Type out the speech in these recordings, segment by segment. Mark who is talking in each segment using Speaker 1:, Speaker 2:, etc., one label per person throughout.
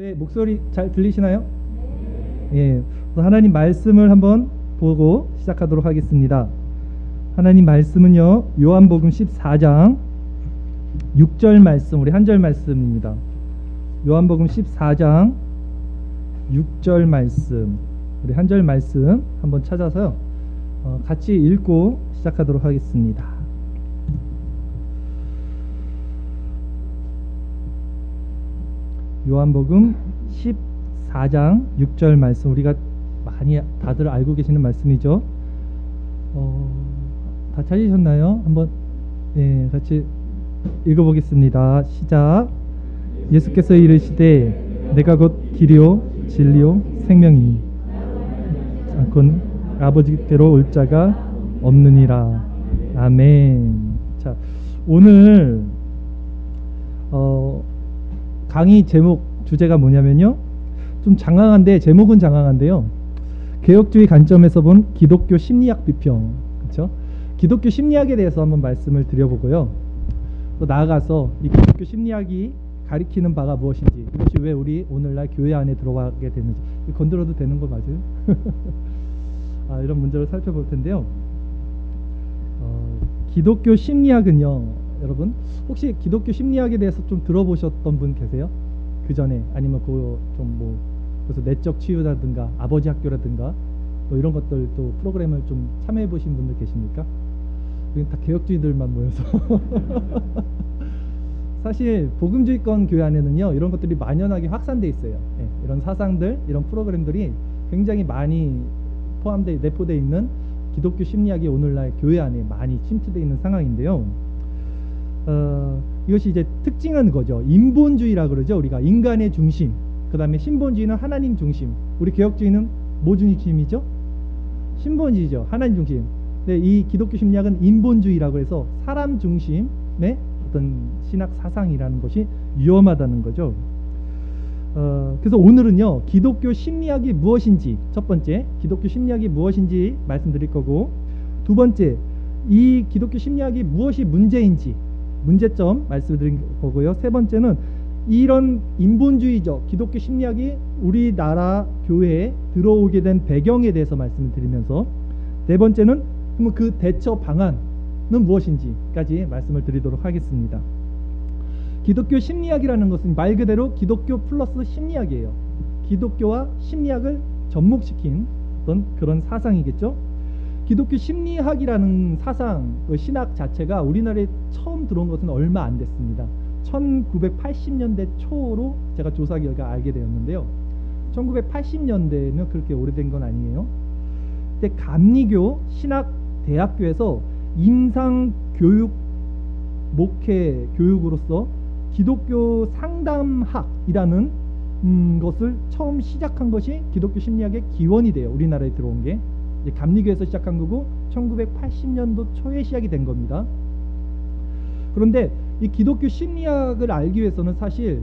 Speaker 1: 제 목소리 잘 들리시나요? 예, 하나님 말씀을 한번 보고 시작하도록 하겠습니다. 하나님 말씀은요, 요한복음 14장 6절 말씀, 우리 한 절 말씀입니다. 요한복음 14장 6절 말씀, 우리 한 절 말씀 한번 찾아서요, 같이 읽고 시작하도록 하겠습니다. 요한복음 14장 6절 말씀, 우리가 많이 다들 알고 계시는 말씀이죠. 다 찾으셨나요? 한번 같이 읽어보겠습니다. 시작. 예수께서 이르시되 내가 곧 길이요 진리요 생명이니 않고는 아버지께로 올 자가 없느니라. 아멘. 자, 오늘 강의 제목 주제가 뭐냐면요, 좀 장황한데, 제목은 장황한데요, 개혁주의 관점에서 본 기독교 심리학 비평, 그렇죠? 기독교 심리학에 대해서 한번 말씀을 드려보고요, 또 나아가서 이 기독교 심리학이 가리키는 바가 무엇인지, 이것이 왜 우리 오늘날 교회 안에 들어가게 되는지, 건드려도 되는 거 맞아요? 이런 문제를 살펴볼 텐데요. 기독교 심리학은요, 여러분 혹시 기독교 심리학에 대해서 좀 들어보셨던 분 계세요? 그 전에, 아니면 그래서 내적 치유라든가 아버지 학교라든가 또 이런 것들, 또 프로그램을 좀 참여해 보신 분들 계십니까? 여기 다 개혁주의들만 모여서 사실 복음주의권 교회 안에는요, 이런 것들이 만연하게 확산돼 있어요. 이런 사상들, 이런 프로그램들이 굉장히 많이 내포되어 있는 기독교 심리학이 오늘날 교회 안에 많이 침투되어 있는 상황인데요. 이것이 이제 특징은 거죠. 인본주의라 그러죠. 우리가 인간의 중심, 그 다음에 신본주의는 하나님 중심, 우리 개혁주의는 뭐 중심이죠? 신본주의죠. 하나님 중심. 근데 이 기독교 심리학은 인본주의라고 해서 사람 중심의 어떤 신학 사상이라는 것이 위험하다는 거죠. 그래서 오늘은요, 기독교 심리학이 무엇인지, 첫 번째 기독교 심리학이 무엇인지 말씀드릴 거고, 두 번째 이 기독교 심리학이 무엇이 문제인지, 문제점 말씀드릴 거고요, 세 번째는 이런 인본주의적 기독교 심리학이 우리나라 교회에 들어오게 된 배경에 대해서 말씀을 드리면서, 네 번째는 그러면 그 대처 방안은 무엇인지까지 말씀을 드리도록 하겠습니다. 기독교 심리학이라는 것은 말 그대로 기독교 플러스 심리학이에요. 기독교와 심리학을 접목시킨 어떤 그런 사상이겠죠. 기독교 심리학이라는 사상, 신학 자체가 우리나라에 처음 들어온 것은 얼마 안 됐습니다. 1980년대 초로 제가 조사 결과 알게 되었는데요. 1980년대면 그렇게 오래된 건 아니에요. 그때 감리교 신학대학교에서 임상교육 목회 교육으로서 기독교 상담학이라는 것을 처음 시작한 것이 기독교 심리학의 기원이 돼요. 우리나라에 들어온 게 이제 감리교에서 시작한 거고 1980년도 초에 시작이 된 겁니다. 그런데 이 기독교 심리학을 알기 위해서는 사실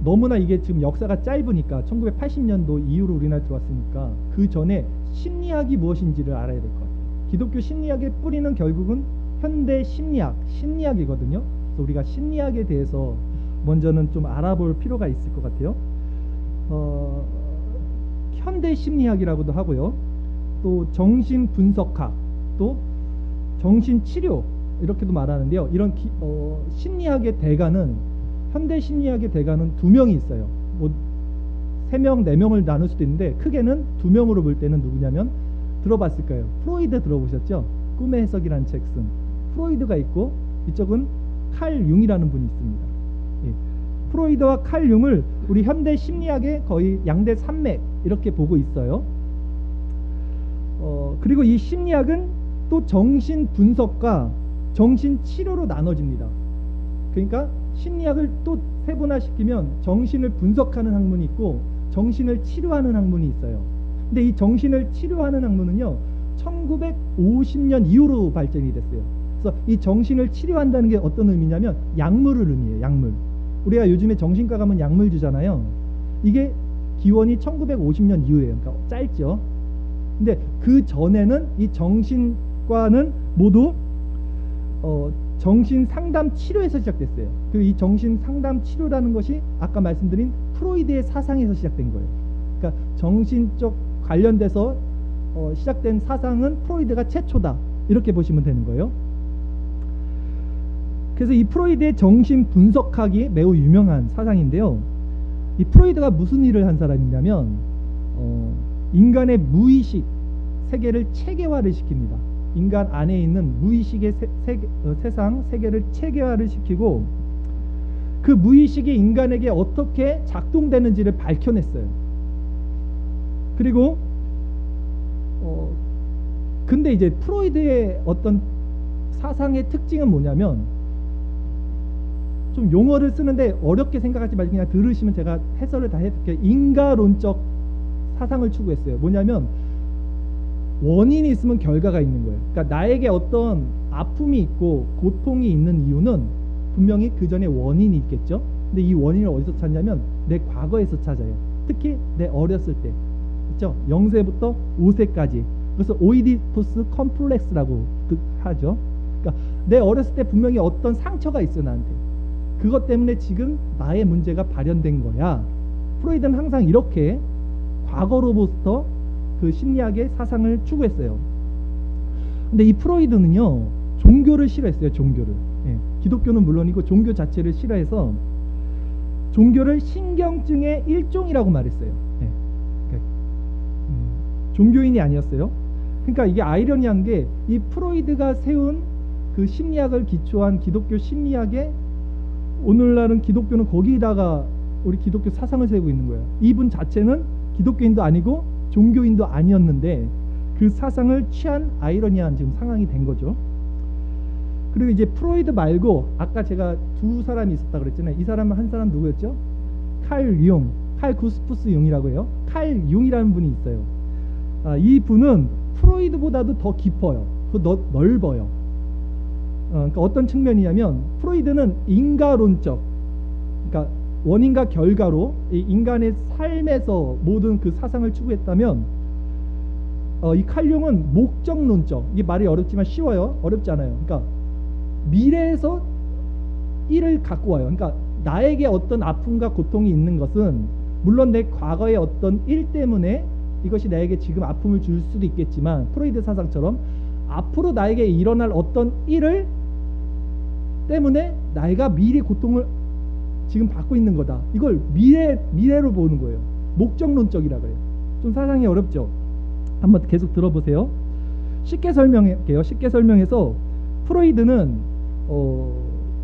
Speaker 1: 너무나 이게 지금 역사가 짧으니까, 1980년도 이후로 우리나라에 들어왔으니까 그 전에 심리학이 무엇인지를 알아야 될 것 같아요. 기독교 심리학의 뿌리는 결국은 현대 심리학이거든요. 그래서 우리가 심리학에 대해서 먼저는 좀 알아볼 필요가 있을 것 같아요. 현대 심리학이라고도 하고요, 또 정신분석학, 또 정신치료 이렇게도 말하는데요. 이런 심리학의 대가는, 현대 심리학의 대가는 두 명이 있어요. 뭐 3명, 4명을 나눌 수도 있는데 크게는 2명으로 볼 때는 누구냐면, 들어봤을 거예요. 프로이드 들어보셨죠? 꿈의 해석이라는 책 쓴 프로이드가 있고, 이쪽은 칼 융이라는 분이 있습니다. 프로이드와 칼 융을 우리 현대 심리학의 거의 양대 산맥 이렇게 보고 있어요. 그리고 이 심리학은 또 정신 분석과 정신 치료로 나눠집니다. 그러니까 심리학을 또 세분화시키면 정신을 분석하는 학문이 있고 정신을 치료하는 학문이 있어요. 근데 이 정신을 치료하는 학문은요, 1950년 이후로 발전이 됐어요. 그래서 이 정신을 치료한다는 게 어떤 의미냐면 약물을 의미해요. 약물. 우리가 요즘에 정신과 가면 약물 주잖아요. 이게 기원이 1950년 이후예요. 그러니까 짧죠. 근데 그 전에는 이 정신과는 모두 정신 상담 치료에서 시작됐어요. 그 이 정신 상담 치료라는 것이 아까 말씀드린 프로이드의 사상에서 시작된 거예요. 그러니까 정신적 관련돼서 시작된 사상은 프로이드가 최초다, 이렇게 보시면 되는 거예요. 그래서 이 프로이드의 정신 분석학이 매우 유명한 사상인데요. 이 프로이드가 무슨 일을 한 사람이냐면 인간의 무의식 세계를 체계화를 시킵니다. 인간 안에 있는 무의식의 세상 세계를 체계화를 시키고 그 무의식이 인간에게 어떻게 작동되는지를 밝혀냈어요. 그리고 근데 이제 프로이드의 어떤 사상의 특징은 뭐냐면, 좀 용어를 쓰는데 어렵게 생각하지 말고 그냥 들으시면 제가 해설을 다 해드릴게요. 인과론적 사상을 추구했어요. 뭐냐면 원인이 있으면 결과가 있는 거예요. 그러니까 나에게 어떤 아픔이 있고 고통이 있는 이유는 분명히 그 전에 원인이 있겠죠. 근데 이 원인을 어디서 찾냐면 내 과거에서 찾아요. 특히 내 어렸을 때, 그렇죠? 0세부터 5세까지. 그래서 오이디푸스 컴플렉스라고 하죠. 그러니까 내 어렸을 때 분명히 어떤 상처가 있어 나한테. 그것 때문에 지금 나의 문제가 발현된 거야. 프로이드는 항상 이렇게 과거로부터 그 심리학의 사상을 추구했어요. 근데 이 프로이드는요, 종교를 싫어했어요. 종교를. 기독교는 물론이고 종교 자체를 싫어해서 종교를 신경증의 일종이라고 말했어요. 종교인이 아니었어요. 그러니까 이게 아이러니한 게, 이 프로이드가 세운 그 심리학을 기초한 기독교 심리학에 오늘날은 기독교는 거기다가 우리 기독교 사상을 세우고 있는 거예요. 이분 자체는 기독교인도 아니고 종교인도 아니었는데 그 사상을 취한 아이러니한 지금 상황이 된 거죠. 그리고 이제 프로이드 말고 아까 제가 두 사람이 있었다 그랬잖아요. 이 사람은 한 사람 누구였죠? 칼 구스푸스 융이라고 해요. 칼 융이라는 분이 있어요. 이 분은 프로이드보다도 더 깊어요. 더 넓어요. 그러니까 어떤 측면이냐면, 프로이드는 인과론적, 그러니까 원인과 결과로 이 인간의 삶에서 모든 그 사상을 추구했다면, 이 칼 융은 목적론적, 이게 말이 어렵지만 쉬워요. 어렵지 않아요. 그러니까 미래에서 일을 갖고 와요. 그러니까 나에게 어떤 아픔과 고통이 있는 것은 물론 내 과거의 어떤 일 때문에 이것이 나에게 지금 아픔을 줄 수도 있겠지만, 프로이드 사상처럼 앞으로 나에게 일어날 어떤 일을 때문에 내가 미래 고통을 지금 받고 있는 거다. 이걸 미래로 보는 거예요. 목적론적이라 그래요. 좀 사상이 어렵죠? 한번 계속 들어보세요. 쉽게 설명할게요. 쉽게 설명해서 프로이드는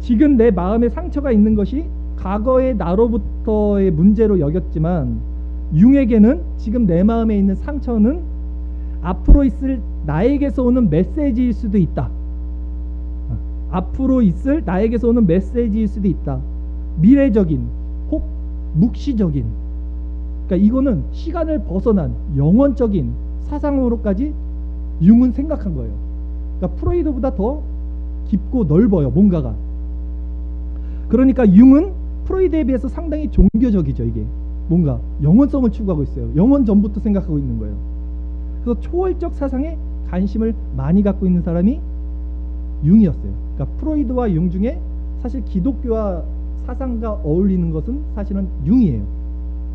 Speaker 1: 지금 내 마음에 상처가 있는 것이 과거의 나로부터의 문제로 여겼지만, 융에게는 지금 내 마음에 있는 상처는 앞으로 있을 나에게서 오는 메시지일 수도 있다. 앞으로 있을 나에게서 오는 메시지일 수도 있다. 미래적인 혹 묵시적인, 그러니까 이거는 시간을 벗어난 영원적인 사상으로까지 융은 생각한 거예요. 그러니까 프로이드보다 더 깊고 넓어요, 뭔가가. 그러니까 융은 프로이드에 비해서 상당히 종교적이죠. 이게 뭔가 영원성을 추구하고 있어요. 영원 전부터 생각하고 있는 거예요. 그래서 초월적 사상에 관심을 많이 갖고 있는 사람이 융이었어요. 그러니까 프로이드와 융 중에 사실 기독교와 사상과 어울리는 것은 사실은 융이에요.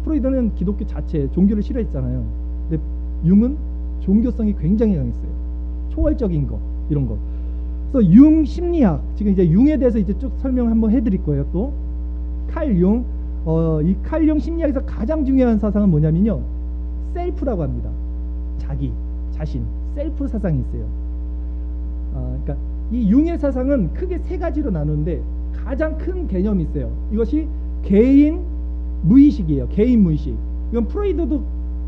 Speaker 1: 프로이드는 기독교 자체, 종교를 싫어했잖아요. 근데 융은 종교성이 굉장히 강했어요. 초월적인 거, 이런 거. 그래서 융 심리학, 지금 이제 융에 대해서 이제 쭉 설명 한번 해드릴 거예요. 또 칼 융, 이 칼 융 심리학에서 가장 중요한 사상은 뭐냐면요, 셀프라고 합니다. 자기, 자신, 셀프 사상이 있어요. 그러니까 이 융의 사상은 크게 세 가지로 나누는데 가장 큰 개념이 있어요. 이것이 개인 무의식이에요. 개인 무의식. 이건 프로이드도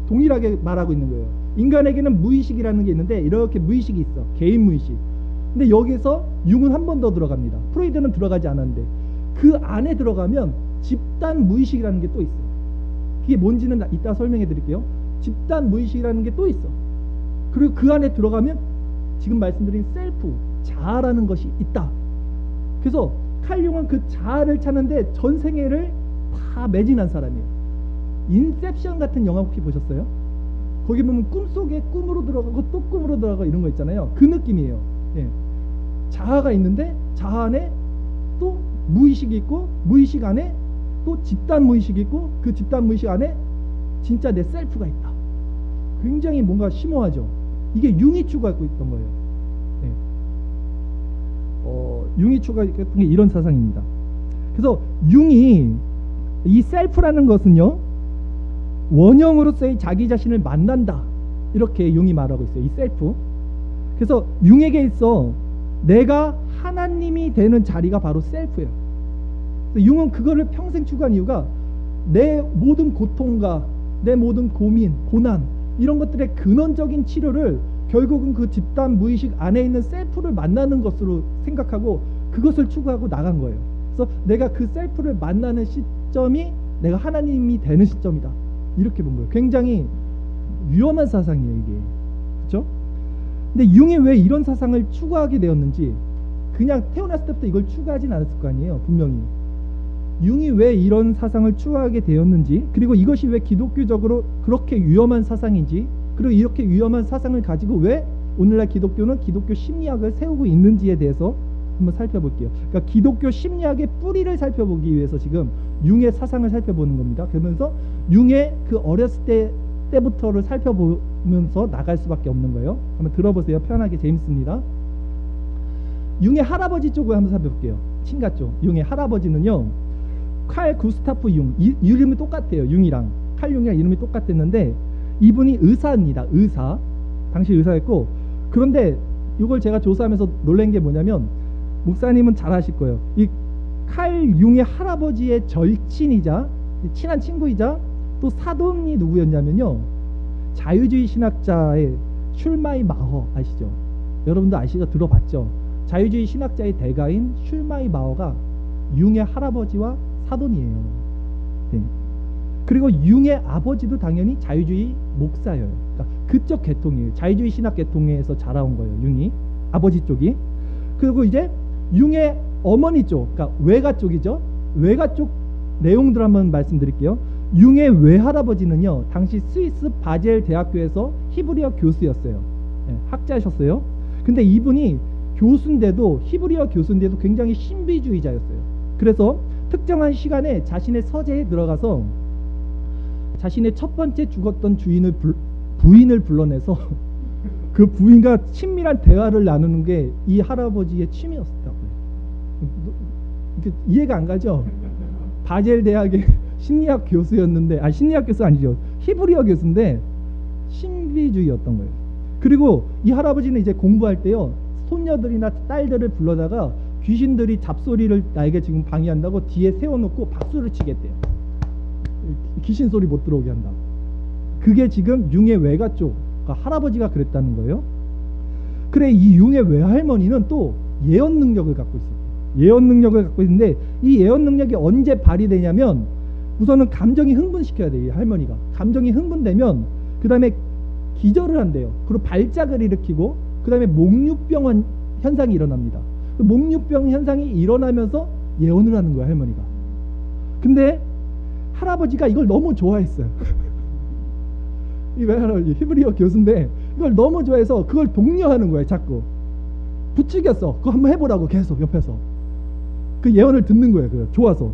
Speaker 1: 동일하게 말하고 있는 거예요. 인간에게는 무의식이라는 게 있는데 이렇게 무의식이 있어. 개인 무의식. 근데 여기서 융은 한 번 더 들어갑니다. 프로이드는 들어가지 않았는데 그 안에 들어가면 집단 무의식이라는 게 또 있어요. 그게 뭔지는 이따 설명해 드릴게요. 집단 무의식이라는 게 또 있어. 그리고 그 안에 들어가면 지금 말씀드린 셀프, 자아라는 것이 있다. 그래서 칼 융은 그 자아를 찾는데 전생애를 다 매진한 사람이에요. 인셉션 같은 영화 혹시 보셨어요? 거기 보면 꿈속에 꿈으로 들어가고 또 꿈으로 들어가고 이런 거 있잖아요. 그 느낌이에요. 예. 자아가 있는데 자아 안에 또 무의식이 있고 무의식 안에 또 집단 무의식이 있고 그 집단 무의식 안에 진짜 내 셀프가 있다. 굉장히 뭔가 심오하죠. 이게 융이 추구하고 있던 거예요. 네. 융이 추구했던 게 이런 사상입니다. 그래서 융이 이 셀프라는 것은요, 원형으로서의 자기 자신을 만난다, 이렇게 융이 말하고 있어요. 이 셀프. 그래서 융에게 있어 내가 하나님이 되는 자리가 바로 셀프예요. 융은 그거를 평생 추구한 이유가 내 모든 고통과 내 모든 고민, 고난, 이런 것들의 근원적인 치료를 결국은 그 집단 무의식 안에 있는 셀프를 만나는 것으로 생각하고 그것을 추구하고 나간 거예요. 그래서 내가 그 셀프를 만나는 시점이 내가 하나님이 되는 시점이다, 이렇게 본 거예요. 굉장히 위험한 사상이에요, 이게. 그렇죠? 근데 융이 왜 이런 사상을 추구하게 되었는지, 그냥 태어났을 때부터 이걸 추구하진 않았을 거 아니에요, 분명히. 융이 왜 이런 사상을 추구하게 되었는지, 그리고 이것이 왜 기독교적으로 그렇게 위험한 사상인지, 그리고 이렇게 위험한 사상을 가지고 왜 오늘날 기독교는 기독교 심리학을 세우고 있는지에 대해서 한번 살펴볼게요. 그러니까 기독교 심리학의 뿌리를 살펴보기 위해서 지금 융의 사상을 살펴보는 겁니다. 그러면서 융의 그 어렸을 때부터를 살펴보면서 나갈 수밖에 없는 거예요. 한번 들어보세요. 편하게, 재밌습니다. 융의 할아버지 쪽을 한번 살펴볼게요. 친가 쪽. 융의 할아버지는요, 칼 구스타프 융. 이름이 똑같아요. 융이랑 칼 융이랑 이름이 똑같았는데 이분이 의사입니다. 의사. 당시 의사였고, 그런데 이걸 제가 조사하면서 놀란 게 뭐냐면, 목사님은 잘 아실 거예요. 이 칼 융의 할아버지의 절친이자 친한 친구이자 또 사돈이 누구였냐면요, 자유주의 신학자의 슐마이 마허 아시죠? 여러분도 아시죠? 들어봤죠? 자유주의 신학자의 대가인 슐마이 마허가 융의 할아버지와 사돈이에요. 네. 그리고 융의 아버지도 당연히 자유주의 목사예요. 그러니까 그쪽 계통이에요. 자유주의 신학 계통에서 자라온 거예요, 융이. 아버지 쪽이. 그리고 이제 융의 어머니 쪽, 그러니까 외가 쪽이죠. 외가 쪽 내용들 한번 말씀드릴게요. 융의 외할아버지는요, 당시 스위스 바젤 대학교에서 히브리어 교수였어요. 네, 학자셨어요. 근데 이분이 교수인데도, 히브리어 교수인데도 굉장히 신비주의자였어요. 그래서 특정한 시간에 자신의 서재에 들어가서 자신의 첫 번째 죽었던 부인을 불러내서 그 부인과 친밀한 대화를 나누는 게 이 할아버지의 취미였다고요. 이해가 안 가죠? 바젤 대학의 심리학 교수였는데, 심리학 교수 아니죠, 히브리어 교수인데 신비주의였던 거예요. 그리고 이 할아버지는 이제 공부할 때요, 손녀들이나 딸들을 불러다가 귀신들이 잡소리를 나에게 지금 방해한다고 뒤에 세워놓고 박수를 치겠대요. 귀신 소리 못 들어오게 한다고. 그게 지금 융의 외가 쪽, 그러니까 할아버지가 그랬다는 거예요. 그래, 이 융의 외할머니는 또 예언 능력을 갖고 있어요. 예언 능력을 갖고 있는데, 이 예언 능력이 언제 발휘되냐면, 우선은 감정이 흥분시켜야 돼요. 이 할머니가 감정이 흥분되면 그 다음에 기절을 한대요. 그리고 발작을 일으키고, 그 다음에 목류병 현상이 일어납니다. 그 목류병 현상이 일어나면서 예언을 하는 거야, 할머니가. 근데 할아버지가 이걸 너무 좋아했어요. 이 외할아버지 히브리어 교수인데 이걸 너무 좋아해서 그걸 독려하는 거예요. 자꾸 부추겼어. 그거 한번 해보라고 계속 옆에서 그 예언을 듣는 거예요. 그거 좋아서.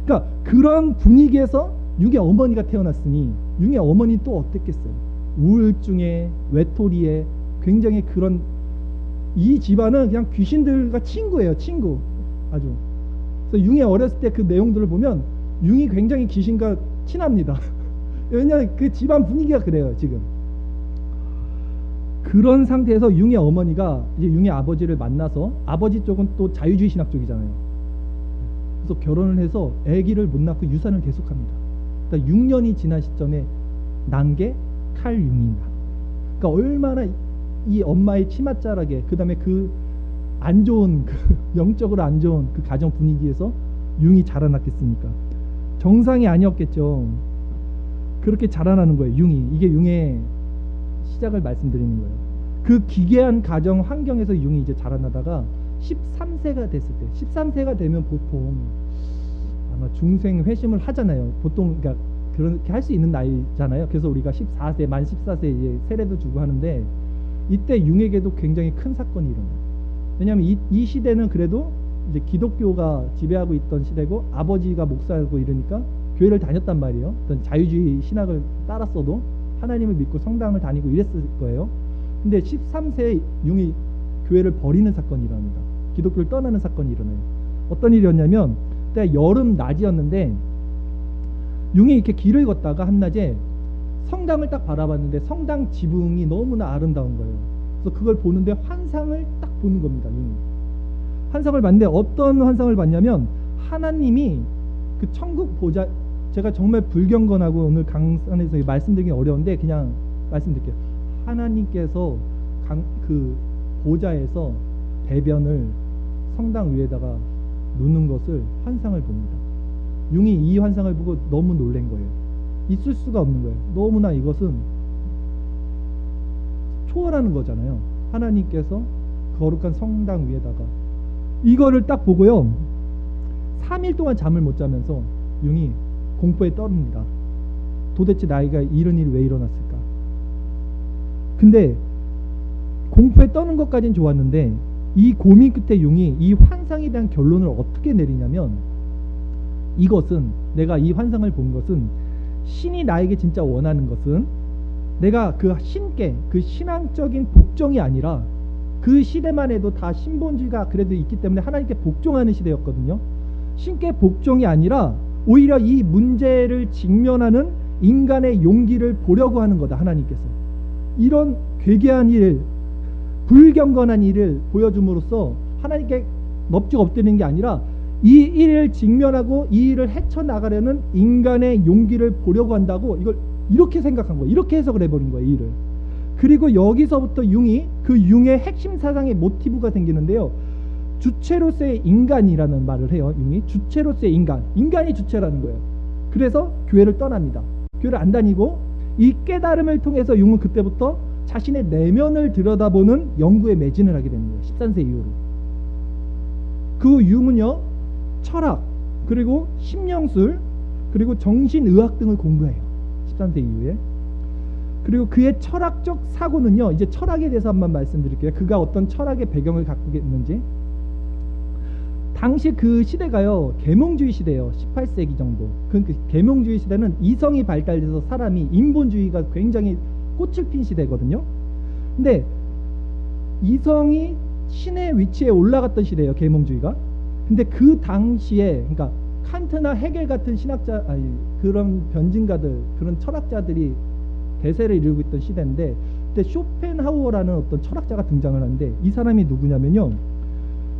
Speaker 1: 그러니까 그런 분위기에서 융의 어머니가 태어났으니, 융의 어머니 또 어땠겠어요? 우울증에, 외톨이에, 굉장히 그런, 이 집안은 그냥 귀신들과 친구예요. 친구. 아주. 그래서 융의 어렸을 때 그 내용들을 보면 융이 굉장히 귀신과 친합니다. 왜냐하면 그 집안 분위기가 그래요, 지금. 그런 상태에서 융의 어머니가 이제 융의 아버지를 만나서, 아버지 쪽은 또 자유주의 신학 쪽이잖아요. 그래서 결혼을 해서 아기를 못 낳고 유산을 계속합니다. 그러니까 6년이 지난 시점에 난 게 칼 융입니다. 그러니까 얼마나 이 엄마의 치맛자락에, 그 다음에 그 안 좋은, 영적으로 안 좋은 그 가정 분위기에서 융이 자라났겠습니까? 정상이 아니었겠죠. 그렇게 자라나는 거예요, 융이. 이게 융의 시작을 말씀드리는 거예요. 그 기괴한 가정 환경에서 융이 이제 자라나다가 13세가 됐을 때, 13세가 되면 보통 아마 중생 회심을 하잖아요. 보통 그러니까 그렇게 할 수 있는 나이잖아요. 그래서 우리가 14세, 만 14세 이제 세례도 주고 하는데, 이때 융에게도 굉장히 큰 사건이 일어나요. 왜냐하면 이 시대는 그래도 이제 기독교가 지배하고 있던 시대고 아버지가 목사고 이러니까 교회를 다녔단 말이에요. 어떤 자유주의 신학을 따랐어도 하나님을 믿고 성당을 다니고 이랬을 거예요. 근데 13세에 융이 교회를 버리는 사건이 일어납니다. 기독교를 떠나는 사건이 일어나요. 어떤 일이었냐면 그때 여름 낮이었는데 융이 이렇게 길을 걷다가 한낮에 성당을 딱 바라봤는데 성당 지붕이 너무나 아름다운 거예요. 그래서 그걸 보는데 환상을 딱 보는 겁니다. 융이 환상을 봤는데 어떤 환상을 봤냐면 하나님이 그 천국 보좌, 제가 정말 불경건하고 오늘 강산에서 말씀드리기 어려운데 그냥 말씀드릴게요. 하나님께서 그 보좌에서 대변을 성당 위에다가 놓는 것을 환상을 봅니다. 융이 이 환상을 보고 너무 놀란 거예요. 있을 수가 없는 거예요. 너무나 이것은 초월하는 거잖아요. 하나님께서 거룩한 성당 위에다가 이거를 딱 보고요 3일 동안 잠을 못 자면서 융이 공포에 떨립니다. 도대체 나이가 이런 일이 왜 일어났을까? 근데 공포에 떠는 것까지는 좋았는데 이 고민 끝에 융이 이 환상에 대한 결론을 어떻게 내리냐면 이것은 내가 이 환상을 본 것은 신이 나에게 진짜 원하는 것은 내가 그 신께 그 신앙적인 복종이 아니라 그 시대만 해도 다 신본주의가 그래도 있기 때문에 하나님께 복종하는 시대였거든요. 신께 복종이 아니라 오히려 이 문제를 직면하는 인간의 용기를 보려고 하는 거다. 하나님께서 이런 괴괴한 일, 불경건한 일을 보여줌으로써 하나님께 넙죽 엎드리는 게 아니라 이 일을 직면하고 이 일을 헤쳐나가려는 인간의 용기를 보려고 한다고 이걸 이렇게 생각한 거예요. 이렇게 해석을 해버린 거예요. 이 일을. 그리고 여기서부터 융이 그 융의 핵심 사상의 모티브가 생기는데요. 주체로서의 인간이라는 말을 해요. 융이 주체로서의 인간, 인간이 주체라는 거예요. 그래서 교회를 떠납니다. 교회를 안 다니고 이 깨달음을 통해서 융은 그때부터 자신의 내면을 들여다보는 연구에 매진을 하게 되는 거예요. 13세 이후로. 그 융은요 철학 그리고 심령술 그리고 정신의학 등을 공부해요. 13세 이후에. 그리고 그의 철학적 사고는요 이제 철학에 대해서 한번 말씀드릴게요. 그가 어떤 철학의 배경을 갖고 있는지. 당시 그 시대가요 계몽주의 시대예요. 18세기 정도. 그 계몽주의 시대는 이성이 발달돼서 사람이 인본주의가 굉장히 꽃을 핀 시대거든요. 근데 이성이 신의 위치에 올라갔던 시대예요. 계몽주의가. 근데 그 당시에 그러니까 칸트나 헤겔 같은 신학자 그런 변증가들 그런 철학자들이 대세를 이루고 있던 시대인데 그때 쇼펜하우어라는 어떤 철학자가 등장을 하는데 이 사람이 누구냐면요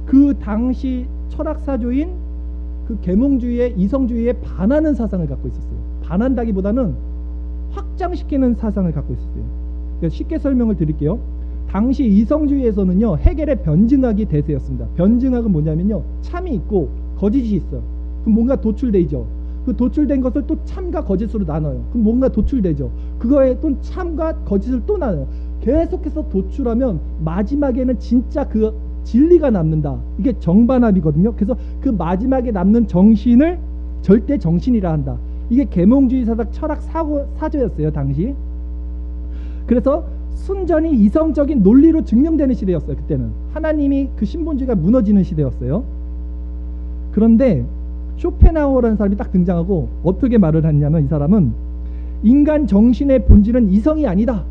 Speaker 1: 그 당시 철학사조인 그 계몽주의의 이성주의에 반하는 사상을 갖고 있었어요. 반한다기보다는 확장시키는 사상을 갖고 있었어요. 그러니까 쉽게 설명을 드릴게요. 당시 이성주의에서는요 헤겔의 변증학이 대세였습니다. 변증학은 뭐냐면요 참이 있고 거짓이 있어요. 그럼 뭔가 도출되죠. 그 도출된 것을 또 참과 거짓으로 나눠요. 그럼 뭔가 도출되죠. 그거에 또 참과 거짓을 또 나눠요. 계속해서 도출하면 마지막에는 진짜 그 진리가 남는다. 이게 정반합이거든요. 그래서 그 마지막에 남는 정신을 절대 정신이라 한다. 이게 계몽주의 사상 철학 사조였어요 당시. 그래서 순전히 이성적인 논리로 증명되는 시대였어요. 그때는 하나님이 그 신본주의가 무너지는 시대였어요. 그런데 쇼펜하우어라는 사람이 딱 등장하고 어떻게 말을 했냐면 이 사람은 인간 정신의 본질은 이성이 아니다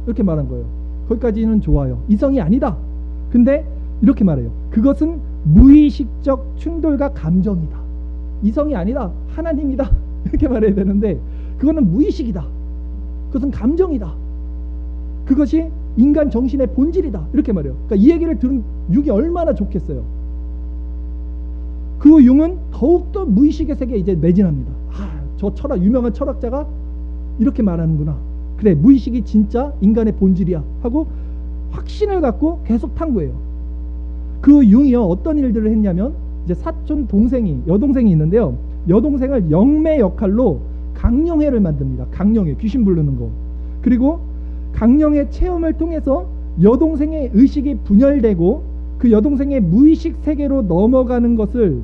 Speaker 1: 이렇게 말한 거예요. 거기까지는 좋아요. 이성이 아니다. 근데 이렇게 말해요. 그것은 무의식적 충돌과 감정이다. 이성이 아니다. 하나님이다. 이렇게 말해야 되는데 그거는 무의식이다. 그것은 감정이다. 그것이 인간 정신의 본질이다. 이렇게 말해요. 그러니까 이 얘기를 들은 융이 얼마나 좋겠어요. 그 융은 더욱더 무의식의 세계에 이제 매진합니다. 저 유명한 철학자가 이렇게 말하는구나. 그래 무의식이 진짜 인간의 본질이야 하고 확신을 갖고 계속 탐구해요. 그 융이요 어떤 일들을 했냐면 이제 사촌 동생이 여동생이 있는데요. 여동생을 영매 역할로 강령회를 만듭니다. 강령회 귀신 부르는 거. 그리고 강령회 체험을 통해서 여동생의 의식이 분열되고 그 여동생의 무의식 세계로 넘어가는 것을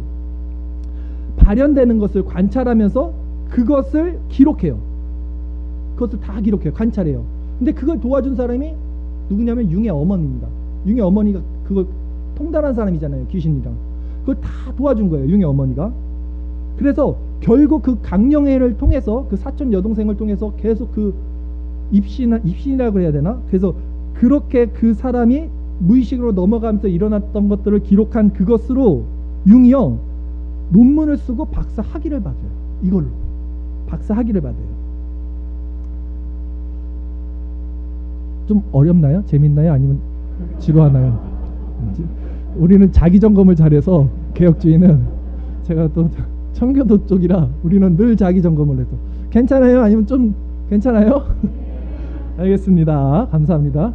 Speaker 1: 발현되는 것을 관찰하면서 그것을 기록해요. 그것을 다 기록해요. 관찰해요. 근데 그걸 도와준 사람이 누구냐면 융의 어머니입니다. 융의 어머니가 그걸 통달한 사람이잖아요. 귀신이랑. 그걸 다 도와준 거예요, 융의 어머니가. 그래서 결국 그 강령회를 통해서 그 사촌 여동생을 통해서 계속 그 입신이라고 해야 되나? 그래서 그렇게 그 사람이 무의식으로 넘어가면서 일어났던 것들을 기록한 그것으로 융이요 논문을 쓰고 박사 학위를 받아요. 이걸로 박사 학위를 받아요. 좀 어렵나요? 재밌나요? 아니면 지루하나요? 우리는 자기 점검을 잘해서 개혁주의는 제가 또 청교도 쪽이라 우리는 늘 자기 점검을 해서 괜찮아요? 아니면 좀 괜찮아요? 알겠습니다. 감사합니다.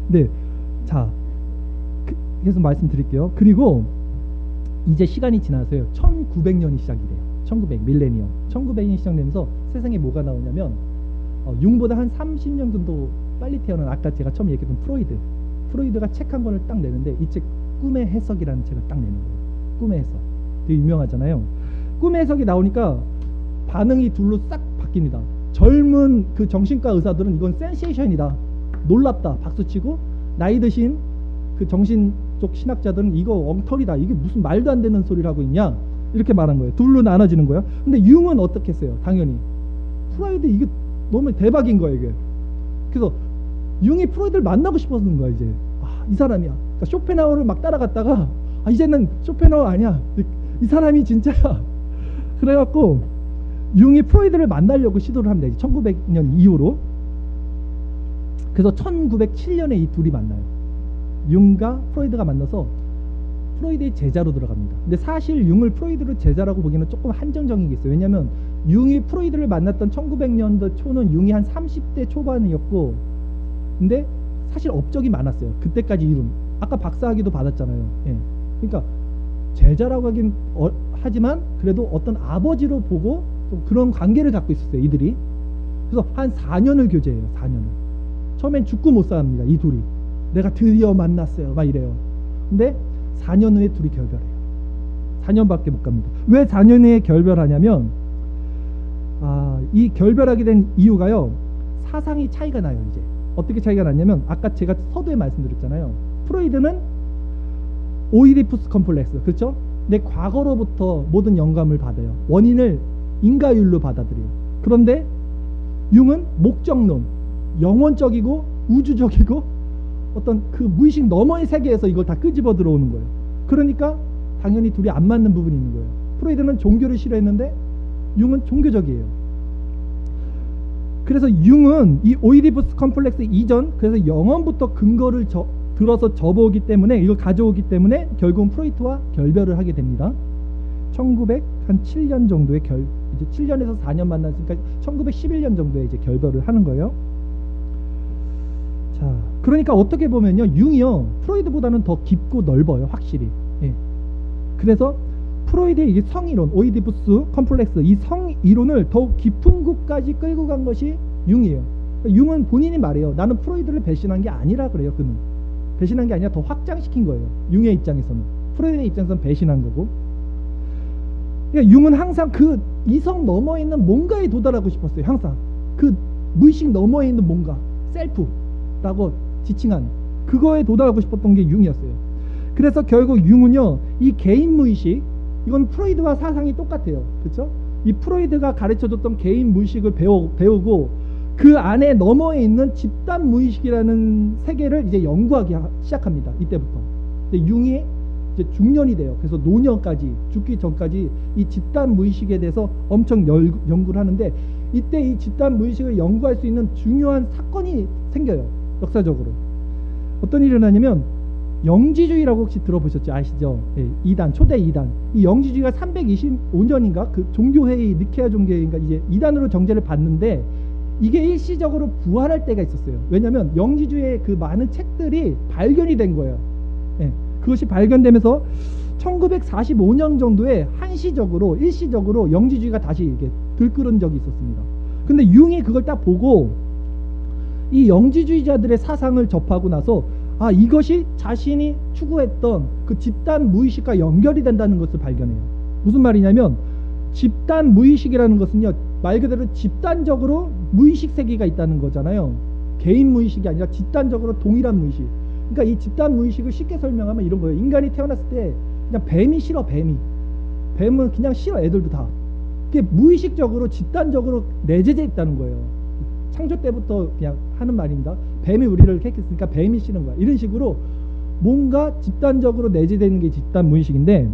Speaker 1: 네, 자 계속 말씀드릴게요. 그리고 이제 시간이 지나서요. 1900년이 시작이래요. 1900 밀레니엄 1900년이 시작되면서 세상에 뭐가 나오냐면 융보다 한 30년 정도 빨리 태어난 아까 제가 처음 얘기했던 프로이드가 책 한 권을 딱 내는데 이 책 꿈의 해석이라는 책을 딱 내는 거예요. 꿈의 해석 되게 유명하잖아요. 꿈의 해석이 나오니까 반응이 둘로 싹 바뀝니다. 젊은 그 정신과 의사들은 이건 센세이션이다, 놀랍다, 박수치고, 나이 드신 그 정신 쪽 신학자들은 이거 엉터리다, 이게 무슨 말도 안 되는 소리를 하고 있냐, 이렇게 말한 거예요. 둘로 나눠지는 거예요. 근데 융은 어떻게 했어요? 당연히 프로이드 이게 너무 대박인 거예요, 이게. 그래서 융이 프로이드를 만나고 싶었는 거야. 이제 이 사람이야. 그러니까 쇼펜하우어를 막 따라갔다가 이제는 쇼펜하우어 아니야, 이 사람이 진짜야. 그래갖고 융이 프로이드를 만나려고 시도를 합니다. 1900년 이후로. 그래서 1907년에 이 둘이 만나요. 융과 프로이드가 만나서 프로이드의 제자로 들어갑니다. 근데 사실 융을 프로이드를 제자라고 보기에는 조금 한정적인 게 있어요. 왜냐하면 융이 프로이드를 만났던 1900년대 초는 융이 한 30대 초반이었고, 근데 사실 업적이 많았어요. 그때까지 이룬. 아까 박사학위도 받았잖아요. 예. 그러니까 제자라고 하긴 하지만 그래도 어떤 아버지로 보고 좀 그런 관계를 갖고 있었어요, 이들이. 그래서 한 4년을 교제해요. 4년을. 처음엔 죽고 못 삽니다, 이 둘이. 내가 드디어 만났어요, 막 이래요. 근데 4년 후에 둘이 결별해요. 4년밖에 못 갑니다. 왜 4년 후에 결별하냐면 이 결별하게 된 이유가요, 사상이 차이가 나요. 이제 어떻게 차이가 났냐면, 아까 제가 서두에 말씀드렸잖아요. 프로이드는 오이디푸스 컴플렉스, 그렇죠? 내 과거로부터 모든 영감을 받아요. 원인을 인과율로 받아들여요. 그런데 융은 목적론, 영원적이고 우주적이고 어떤 그 무의식 너머의 세계에서 이걸 다 끄집어 들어오는 거예요. 그러니까 당연히 둘이 안 맞는 부분이 있는 거예요. 프로이드는 종교를 싫어했는데 융은 종교적이에요. 그래서 융은 이 오이디푸스 컴플렉스 이전, 그래서 영원부터 근거를 들어서 접어오기 때문에, 이걸 가져오기 때문에 결국은 프로이트와 결별을 하게 됩니다. 1907년 정도에 이제 7년에서 4년 만났으니까 1911년 정도에 이제 결별을 하는 거예요. 자, 그러니까 어떻게 보면요, 융이요 프로이드보다는 더 깊고 넓어요, 확실히. 예. 그래서 프로이드의 이 성이론, 오이디푸스 컴플렉스, 이 성이론을 더욱 깊은 곳까지 끌고 간 것이 융이에요. 그러니까 융은 본인이 말해요. 나는 프로이드를 배신한 게 아니라 그래요. 그는 배신한 게 아니라 더 확장시킨 거예요. 융의 입장에서는. 프로이드의 입장에서는 배신한 거고. 그러니까 융은 항상 그 이성 너머에 있는 뭔가에 도달하고 싶었어요. 항상 그 무의식 너머에 있는 뭔가, 셀프라고 지칭한 그거에 도달하고 싶었던 게 융이었어요. 그래서 결국 융은요, 이 개인 무의식, 이건 프로이드와 사상이 똑같아요. 그렇죠? 이 프로이드가 가르쳐줬던 개인 무의식을 배우고 그 안에 너머에 있는 집단 무의식이라는 세계를 이제 연구하기 시작합니다. 이때부터. 융이 이제 중년이 돼요. 그래서 노년까지, 죽기 전까지 이 집단 무의식에 대해서 엄청 연구를 하는데, 이때 이 집단 무의식을 연구할 수 있는 중요한 사건이 생겨요. 역사적으로. 어떤 일이 일어나냐면, 영지주의라고 혹시 들어보셨죠? 아시죠? 예, 이단, 초대 이단. 이 영지주의가 325년인가 그 종교회의, 니케아 종교회의인가 이제 이단으로 정제를 받는데, 이게 일시적으로 부활할 때가 있었어요. 왜냐하면 영지주의의 그 많은 책들이 발견이 된 거예요. 예, 그것이 발견되면서 1945년 정도에 한시적으로, 일시적으로 영지주의가 다시 이게 들끓은 적이 있었습니다. 근데 융이 그걸 딱 보고 이 영지주의자들의 사상을 접하고 나서 이것이 자신이 추구했던 그 집단 무의식과 연결이 된다는 것을 발견해요. 무슨 말이냐면, 집단 무의식이라는 것은요, 말 그대로 집단적으로 무의식 세계가 있다는 거잖아요. 개인 무의식이 아니라 집단적으로 동일한 무의식. 그러니까 이 집단 무의식을 쉽게 설명하면 이런 거예요. 인간이 태어났을 때 그냥 뱀이 싫어, 뱀은 그냥 싫어, 애들도 다. 그게 무의식적으로 집단적으로 내재돼 있다는 거예요. 창조 때부터 그냥 하는 말입니다. 뱀이 우리를 택했으니까 뱀이 싫은 거야. 이런 식으로 뭔가 집단적으로 내재되는 게 집단 무의식인데,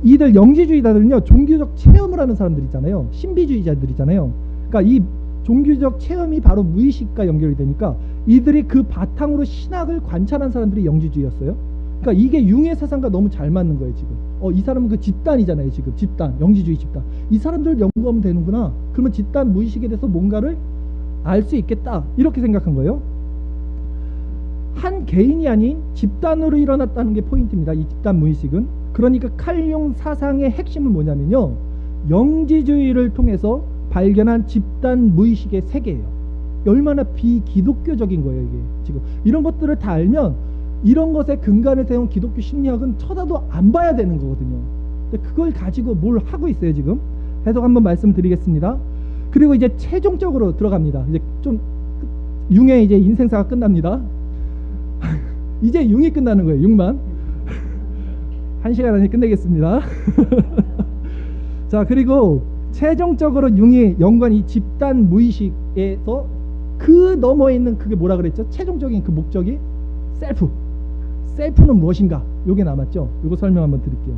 Speaker 1: 이들 영지주의자들은요, 종교적 체험을 하는 사람들이잖아요. 신비주의자들이잖아요. 그러니까 이 종교적 체험이 바로 무의식과 연결이 되니까 이들이 그 바탕으로 신학을 관찰한 사람들이 영지주의였어요. 그러니까 이게 융의 사상과 너무 잘 맞는 거예요. 지금 이 사람은 그 집단이잖아요. 지금 집단, 영지주의 집단. 이 사람들 연구하면 되는구나. 그러면 집단 무의식에 대해서 뭔가를 알 수 있겠다, 이렇게 생각한 거예요. 한 개인이 아닌 집단으로 일어났다는 게 포인트입니다. 이 집단 무의식은. 그러니까 칼융 사상의 핵심은 뭐냐면요, 영지주의를 통해서 발견한 집단 무의식의 세계예요. 얼마나 비기독교적인 거예요, 이게. 지금 이런 것들을 다 알면 이런 것에 근간을 세운 기독교 심리학은 쳐다도 안 봐야 되는 거거든요. 근데 그걸 가지고 뭘 하고 있어요, 지금. 해석 한번 말씀드리겠습니다. 그리고 이제 최종적으로 들어갑니다. 이제 좀 융의 이제 인생사가 끝납니다. 이제 융이 끝나는 거예요. 융만. 1시간 안에 끝내겠습니다. 자, 그리고 최종적으로 융이 연구한 이 집단 무의식에서 그 너머에 있는 그게 뭐라 그랬죠? 최종적인 그 목적이 셀프는 무엇인가? 요게 남았죠. 요거 설명 한번 드릴게요.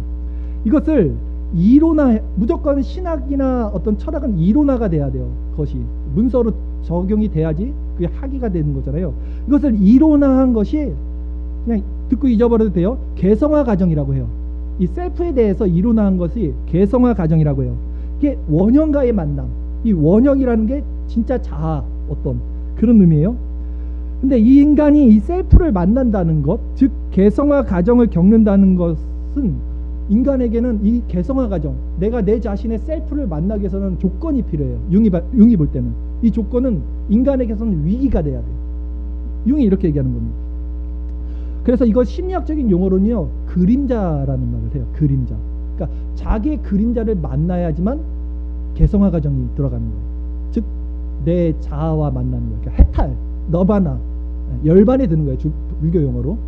Speaker 1: 이것을 이론화, 무조건 신학이나 어떤 철학은 이론화가 돼야 돼요. 그것이 문서로 적용이 돼야지 그게 학위가 되는 거잖아요. 이것을 이론화한 것이 그냥 듣고 잊어버려도 돼요. 개성화 과정이라고 해요. 이 셀프에 대해서 이론화한 것이 개성화 과정이라고 해요. 이게 원형과의 만남. 이 원형이라는 게 진짜 자아, 어떤 그런 의미예요. 근데 이 인간이 이 셀프를 만난다는 것, 즉 개성화 과정을 겪는다는 것은 인간에게는 이 개성화 과정, 내가 내 자신의 셀프를 만나기 위해서는 조건이 필요해요. 융이 볼 때는 이 조건은 인간에게서는 위기가 돼야 돼요. 융이 이렇게 얘기하는 겁니다. 그래서 이거 심리학적인 용어로는요, 그림자라는 말을 해요. 그림자. 그러니까 자기의 그림자를 만나야지만 개성화 과정이 들어가는 거예요. 즉 내 자아와 만나는 거예요. 그러니까 해탈, 너바나, 열반에 드는 거예요. 불교 용어로.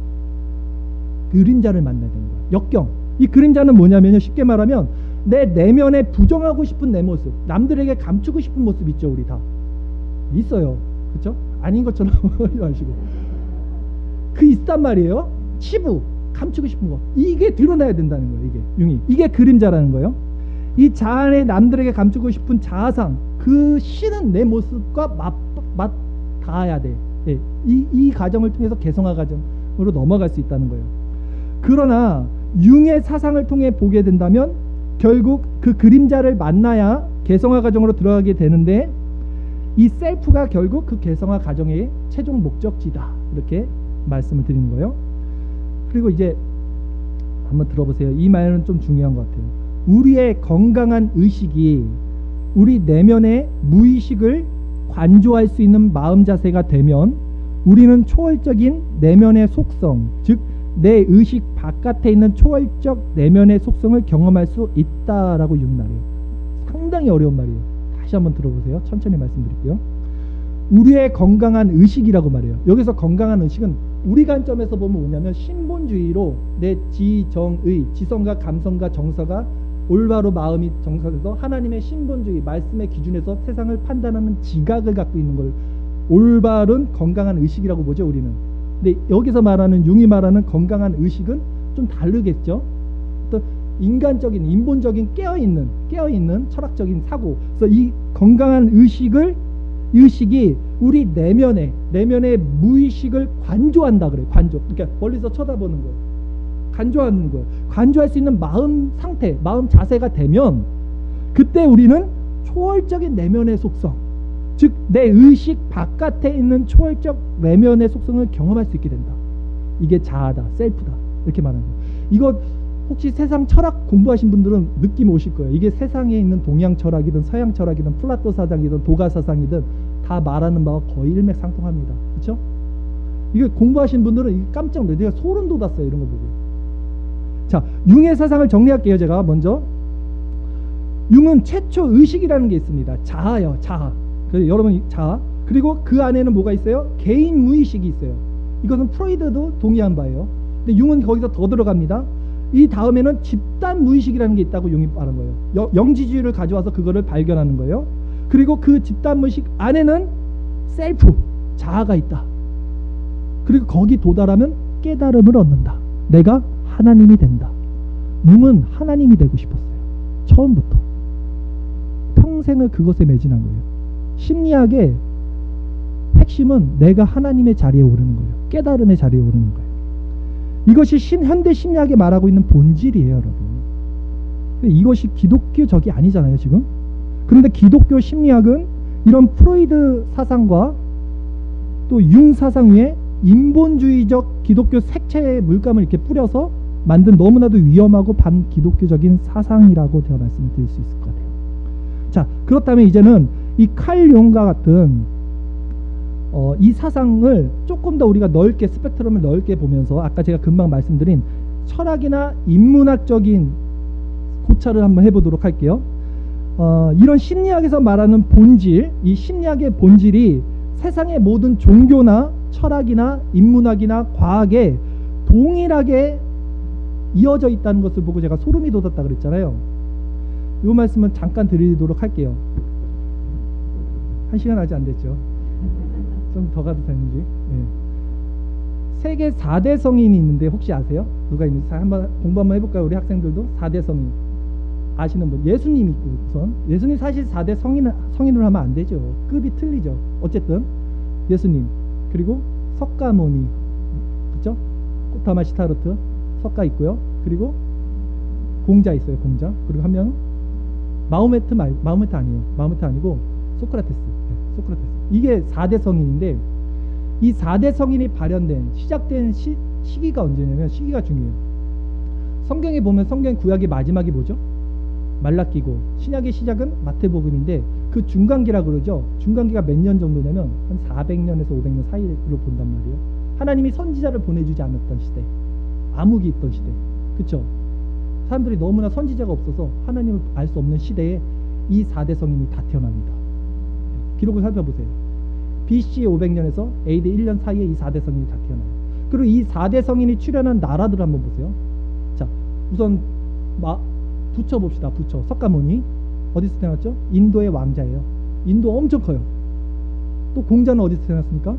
Speaker 1: 그림자를 만나야 되는 거예요. 역경. 이 그림자는 뭐냐면요, 쉽게 말하면 내 내면에 부정하고 싶은 내 모습, 남들에게 감추고 싶은 모습 있죠. 우리 다 있어요. 그렇죠? 아닌 것처럼 하시고 그 있단 말이에요. 치부, 감추고 싶은 거, 이게 드러나야 된다는 거예요. 이게 융이, 이게 그림자라는 거예요. 이 자아의 남들에게 감추고 싶은 자아상, 그 싫은 내 모습과 맞 닿아야 돼. 예, 이 과정을 통해서 개성화 과정으로 넘어갈 수 있다는 거예요. 그러나 융의 사상을 통해 보게 된다면 결국 그 그림자를 만나야 개성화 과정으로 들어가게 되는데, 이 셀프가 결국 그 개성화 과정의 최종 목적지다, 이렇게 말씀을 드리는 거예요. 그리고 이제 한번 들어보세요. 이 말은 좀 중요한 것 같아요. 우리의 건강한 의식이 우리 내면의 무의식을 관조할 수 있는 마음 자세가 되면 우리는 초월적인 내면의 속성, 즉 내 의식 바깥에 있는 초월적 내면의 속성을 경험할 수 있다라고 융이 말해요. 상당히 어려운 말이에요. 다시 한번 들어보세요. 천천히 말씀드릴게요. 우리의 건강한 의식이라고 말해요. 여기서 건강한 의식은 우리 관점에서 보면 뭐냐면 신본주의로 내 지정의, 지성과 감성과 정서가 올바로 마음이 정서돼서 하나님의 신본주의 말씀의 기준에서 세상을 판단하는 지각을 갖고 있는 걸 올바른 건강한 의식이라고 보죠, 우리는. 근데 여기서 말하는, 융이 말하는 건강한 의식은 좀 다르겠죠. 또 인간적인, 인본적인 깨어있는 철학적인 사고. 그래서 이 건강한 의식이 우리 내면의 무의식을 관조한다 그래요. 관조. 그러니까 멀리서 쳐다보는 거예요. 관조하는 거예요. 관조할 수 있는 마음 상태, 마음 자세가 되면 그때 우리는 초월적인 내면의 속성, 즉 내 의식 바깥에 있는 초월적 내면의 속성을 경험할 수 있게 된다. 이게 자아다, 셀프다, 이렇게 말하는 거예요. 이거 혹시 세상 철학 공부하신 분들은 느낌 오실 거예요. 이게 세상에 있는 동양 철학이든 서양 철학이든 플라토 사상이든 도가 사상이든 다 말하는 바와 거의 일맥상통합니다. 그렇죠? 이게 공부하신 분들은 깜짝 놀라요. 내가 소름 돋았어요, 이런 거 보고. 자, 융의 사상을 정리할게요. 제가 먼저 융은 최초 의식이라는 게 있습니다. 자아요, 자아. 그래서 여러분, 자아. 그리고 그 안에는 뭐가 있어요? 개인 무의식이 있어요. 이것은 프로이드도 동의한 바예요. 근데 융은 거기서 더 들어갑니다. 이 다음에는 집단 무의식이라는 게 있다고 융이 말한 거예요. 영지주의를 가져와서 그거를 발견하는 거예요. 그리고 그 집단 무의식 안에는 셀프, 자아가 있다. 그리고 거기 도달하면 깨달음을 얻는다. 내가 하나님이 된다. 융은 하나님이 되고 싶었어요. 처음부터. 평생을 그것에 매진한 거예요. 심리학의 핵심은 내가 하나님의 자리에 오르는 거예요. 깨달음의 자리에 오르는 거예요. 이것이 현대 심리학이 말하고 있는 본질이에요, 여러분. 이것이 기독교적이 아니잖아요, 지금. 그런데 기독교 심리학은 이런 프로이드 사상과 또 융 사상 위에 인본주의적 기독교 색채의 물감을 이렇게 뿌려서 만든 너무나도 위험하고 반기독교적인 사상이라고 제가 말씀을 드릴 수 있을 것 같아요. 자, 그렇다면 이제는 이 칼 융과 같은 이 사상을 조금 더 우리가 넓게 스펙트럼을 넓게 보면서 아까 제가 금방 말씀드린 철학이나 인문학적인 고찰을 한번 해보도록 할게요. 이런 심리학에서 말하는 본질, 이 심리학의 본질이 세상의 모든 종교나 철학이나 인문학이나 과학에 동일하게 이어져 있다는 것을 보고 제가 소름이 돋았다 그랬잖아요. 이 말씀은 잠깐 드리도록 할게요. 1시간 아직 안 됐죠. 좀 더 가도 되는지. 네. 세계 4대 성인이 있는데 혹시 아세요? 누가 있는지 한번 공부 한번 해볼까요? 우리 학생들도 4대 성인 아시는 분? 예수님 있고 우선 예수님 사실 4대 성인으로 하면 안 되죠. 급이 틀리죠. 어쨌든 예수님 그리고 석가모니 그렇죠? 고타마 시타르트 석가 있고요. 그리고 공자 있어요. 공자. 그리고 한 명 마호메트 아니에요. 마호메트 아니고 소크라테스. 네, 소크라테스. 이게 4대 성인인데 이 4대 성인이 시작된 시기가 언제냐면 시기가 중요해요. 성경에 보면 성경 구약의 마지막이 뭐죠? 말라기고 신약의 시작은 마태복음인데 그 중간기라고 그러죠. 중간기가 몇 년 정도냐면 한 400년에서 500년 사이로 본단 말이에요. 하나님이 선지자를 보내주지 않았던 시대, 암흑이 있던 시대, 그렇죠? 사람들이 너무나 선지자가 없어서 하나님을 알 수 없는 시대에 이 4대 성인이 다 태어납니다. 기록을 살펴보세요. BC 500년에서 AD 1년 사이에 이 4대 성인이 다 태어나요. 그리고 이 4대 성인이 출현한 나라들을 한번 보세요. 자, 우선 부처 봅시다. 부처. 석가모니 어디서 태어났죠? 인도의 왕자예요. 인도 엄청 커요. 또 공자는 어디서 태어났습니까?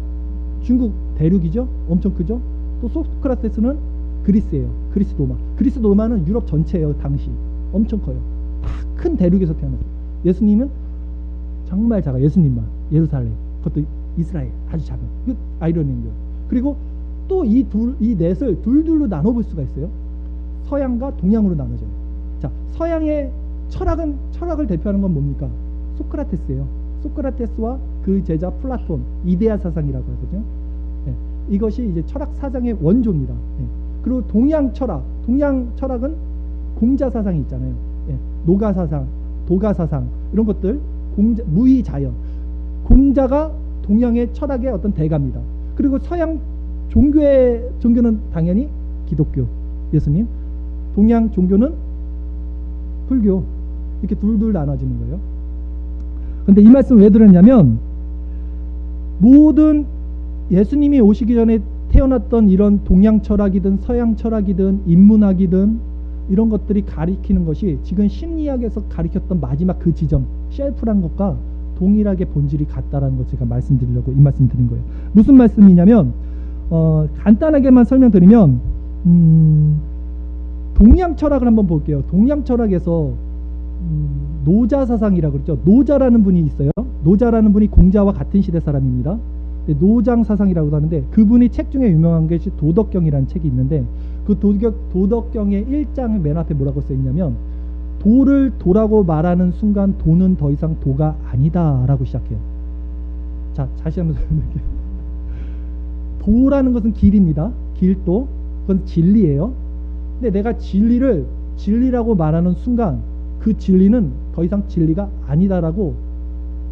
Speaker 1: 중국 대륙이죠. 엄청 크죠. 또 소크라테스는 그리스예요. 그리스 로마. 그리스 로마는 유럽 전체예요. 당시 엄청 커요. 다 큰 대륙에서 태어났어요. 예수님은 정말 작아. 예수님만 예루살렘. 그것도 이스라엘 아주 작은. 그 아이러니인 거예요. 그리고 또 이 넷을 둘로 나눠볼 수가 있어요. 서양과 동양으로 나눠져요. 자, 서양의 철학을 대표하는 건 뭡니까? 소크라테스예요. 소크라테스와 그 제자 플라톤, 이데아 사상이라고 하거든요. 네, 이것이 이제 철학 사상의 원조입니다. 네. 그리고 동양 철학은 공자 사상이 있잖아요. 네, 노가 사상, 도가 사상 이런 것들, 무의 자연. 공자가 동양의 철학의 어떤 대가입니다. 그리고 서양 종교는 당연히 기독교, 예수님. 동양 종교는 불교. 이렇게 둘 나눠지는 거예요. 근데 이 말씀 왜 들었냐면 모든 예수님이 오시기 전에 태어났던 이런 동양 철학이든 서양 철학이든 인문학이든 이런 것들이 가리키는 것이 지금 심리학에서 가리켰던 마지막 그 지점, 셀프란 것과 동일하게 본질이 같다라는 것 제가 말씀드리려고 이 말씀 드린 거예요. 무슨 말씀이냐면 간단하게만 설명드리면 동양 철학을 한번 볼게요. 동양 철학에서 노자 사상이라고 그랬죠. 노자라는 분이 있어요. 노자라는 분이 공자와 같은 시대 사람입니다. 노장 사상이라고 하는데 그분이 책 중에 유명한 것이 도덕경이라는 책이 있는데 그 도덕경의 1장을 맨 앞에 뭐라고 써있냐면 도를 도라고 말하는 순간 도는 더 이상 도가 아니다 라고 시작해요. 자, 다시 한번 설명드릴게요. 도라는 것은 길입니다. 길도. 그건 진리예요. 근데 내가 진리라고 말하는 순간 그 진리는 더 이상 진리가 아니다라고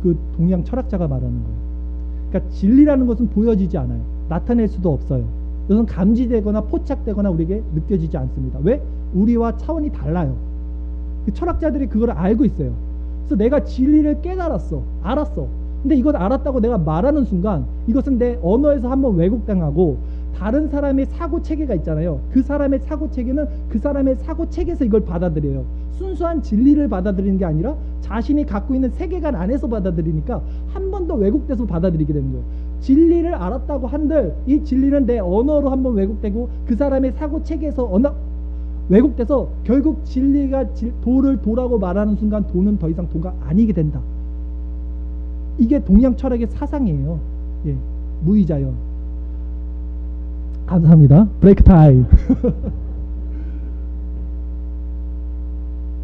Speaker 1: 그 동양 철학자가 말하는 거예요. 그러니까 진리라는 것은 보여지지 않아요. 나타낼 수도 없어요. 이것은 감지되거나 포착되거나 우리에게 느껴지지 않습니다. 왜? 우리와 차원이 달라요. 그 철학자들이 그걸 알고 있어요. 그래서 내가 진리를 알았어. 근데 이걸 알았다고 내가 말하는 순간 이것은 내 언어에서 한번 왜곡당하고 다른 사람의 사고 체계가 있잖아요. 그 사람의 사고 체계는 그 사람의 사고 체계에서 이걸 받아들여요. 순수한 진리를 받아들이는 게 아니라 자신이 갖고 있는 세계관 안에서 받아들이니까 한 번 더 왜곡돼서 받아들이게 되는 거예요. 진리를 알았다고 한들 이 진리는 내 언어로 한번 왜곡되고 그 사람의 사고 체계에서 왜곡돼서 결국 진리가 도를 도라고 말하는 순간 도는 더 이상 도가 아니게 된다. 이게 동양 철학의 사상이에요. 예, 무의자연. 감사합니다. 브레이크 타임.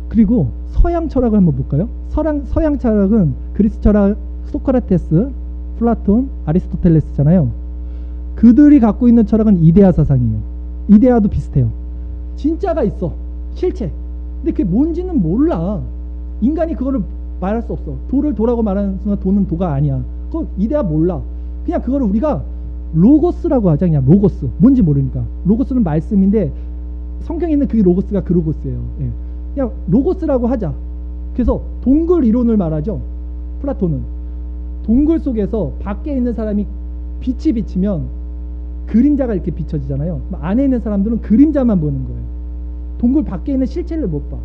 Speaker 1: 그리고 서양 철학을 한번 볼까요? 서양 철학은 그리스 철학, 소크라테스, 플라톤, 아리스토텔레스잖아요. 그들이 갖고 있는 철학은 이데아 사상이에요. 이데아도 비슷해요. 진짜가 있어. 실체. 근데 그게 뭔지는 몰라. 인간이 그거를 말할 수 없어. 도를 도라고 말하는 순간 도는 도가 아니야. 그거 이데아 몰라. 그냥 그거를 우리가 로고스라고 하자. 그냥 로고스. 뭔지 모르니까. 로고스는 말씀인데 성경에 있는 그 로고스가 그 로고스예요. 예. 그냥 로고스라고 하자. 그래서 동굴 이론을 말하죠. 플라톤은 동굴 속에서 밖에 있는 사람이 빛이 비치면 그림자가 이렇게 비춰지잖아요. 안에 있는 사람들은 그림자만 보는 거예요. 동굴 밖에 있는 실체를 못 봐.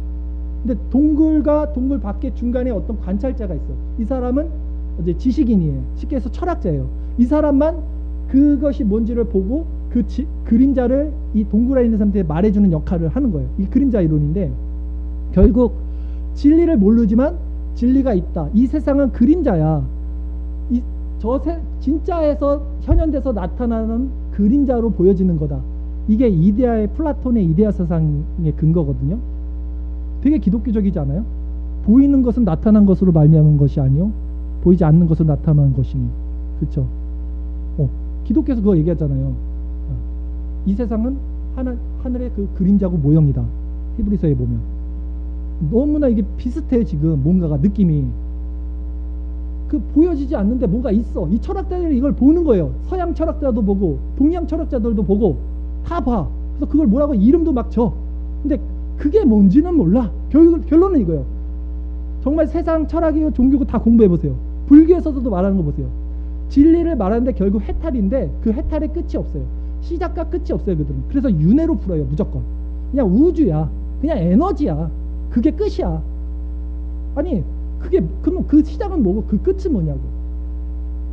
Speaker 1: 근데 동굴과 동굴 밖에 중간에 어떤 관찰자가 있어. 이 사람은 이제 지식인이에요. 쉽게 해서 철학자예요. 이 사람만 그것이 뭔지를 보고 그 그림자를 이 동굴 안에 있는 사람한테 말해주는 역할을 하는 거예요. 이게 그림자 이론인데 결국 진리를 모르지만 진리가 있다. 이 세상은 그림자야. 진짜에서 현현돼서 나타나는 그림자로 보여지는 거다. 이게 이데아의 플라톤의 이데아 사상의 근거거든요. 되게 기독교적이지 않아요? 보이는 것은 나타난 것으로 말미암은 것이 아니요 보이지 않는 것으로 나타나는 것이니. 그렇죠? 기독교에서 그거 얘기하잖아요. 이 세상은 하늘의 그 그림자고 모형이다. 히브리서에 보면 너무나 이게 비슷해. 지금 뭔가가 느낌이 그 보여지지 않는데 뭔가 있어. 이 철학자들이 이걸 보는 거예요. 서양 철학자도 보고 동양 철학자들도 보고 다 봐. 그래서 그걸 뭐라고 이름도 막 줘. 근데 그게 뭔지는 몰라. 결론은 이거예요. 정말 세상 철학이고 종교고 다 공부해보세요. 불교에서도 말하는 거 보세요. 진리를 말하는데 결국 해탈인데 그 해탈의 끝이 없어요. 시작과 끝이 없어요. 그들은. 그래서 윤회로 풀어요. 무조건. 그냥 우주야. 그냥 에너지야. 그게 끝이야. 아니 그럼 그 시작은 뭐고 그 끝은 뭐냐고.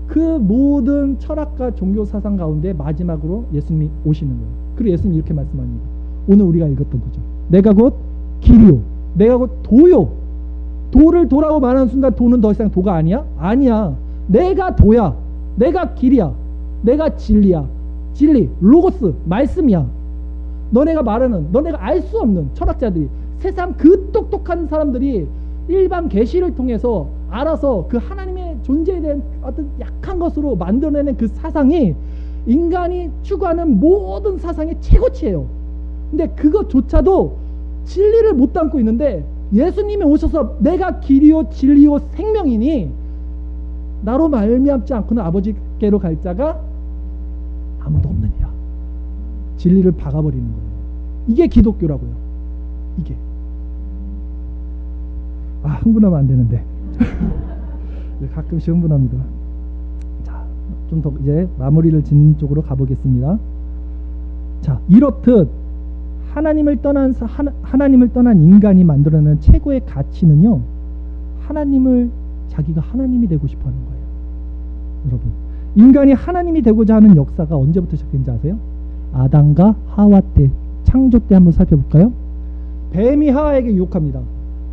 Speaker 1: 그 모든 철학과 종교 사상 가운데 마지막으로 예수님이 오시는 거예요. 그리고 예수님이 이렇게 말씀합니다. 오늘 우리가 읽었던 거죠. 내가 곧 길이요 내가 곧 도요. 도를 도라고 말하는 순간 도는 더 이상 도가 아니야? 아니야. 내가 도야. 내가 길이야. 내가 진리야. 진리 로고스 말씀이야. 너네가 말하는 너네가 알 수 없는 철학자들이 세상 그 똑똑한 사람들이 일반 계시를 통해서 알아서 그 하나님의 존재에 대한 어떤 약한 것으로 만들어내는 그 사상이 인간이 추구하는 모든 사상의 최고치예요. 근데 그것조차도 진리를 못 담고 있는데 예수님이 오셔서 내가 길이요 진리요 생명이니 나로 말미암지 않고는 아버지께로 갈 자가 아무도 없느니라. 진리를 박아버리는 거예요. 이게 기독교라고요. 이게 흥분하면 안 되는데 가끔씩 흥분합니다. 자, 좀 더 이제 마무리를 짓는 쪽으로 가보겠습니다. 자, 이렇듯 하나님을 떠난 인간이 만들어내는 최고의 가치는요, 자기가 하나님이 되고 싶어하는 거예요. 여러분, 인간이 하나님이 되고자 하는 역사가 언제부터 시작된지 아세요? 아담과 하와 때, 창조 때 한번 살펴볼까요? 뱀이 하와에게 유혹합니다.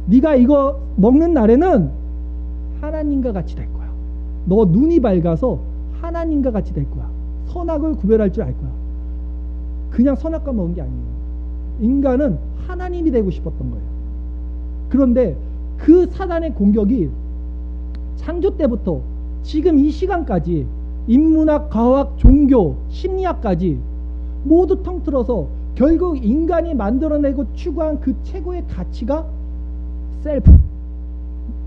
Speaker 1: 네가 이거 먹는 날에는 하나님과 같이 될 거야. 너 눈이 밝아서 하나님과 같이 될 거야. 선악을 구별할 줄 알 거야. 그냥 선악과 먹은 게 아니에요. 인간은 하나님이 되고 싶었던 거예요. 그런데 그 사단의 공격이 창조 때부터 지금 이 시간까지 인문학, 과학, 종교, 심리학까지 모두 통틀어서 결국 인간이 만들어내고 추구한 그 최고의 가치가 셀프.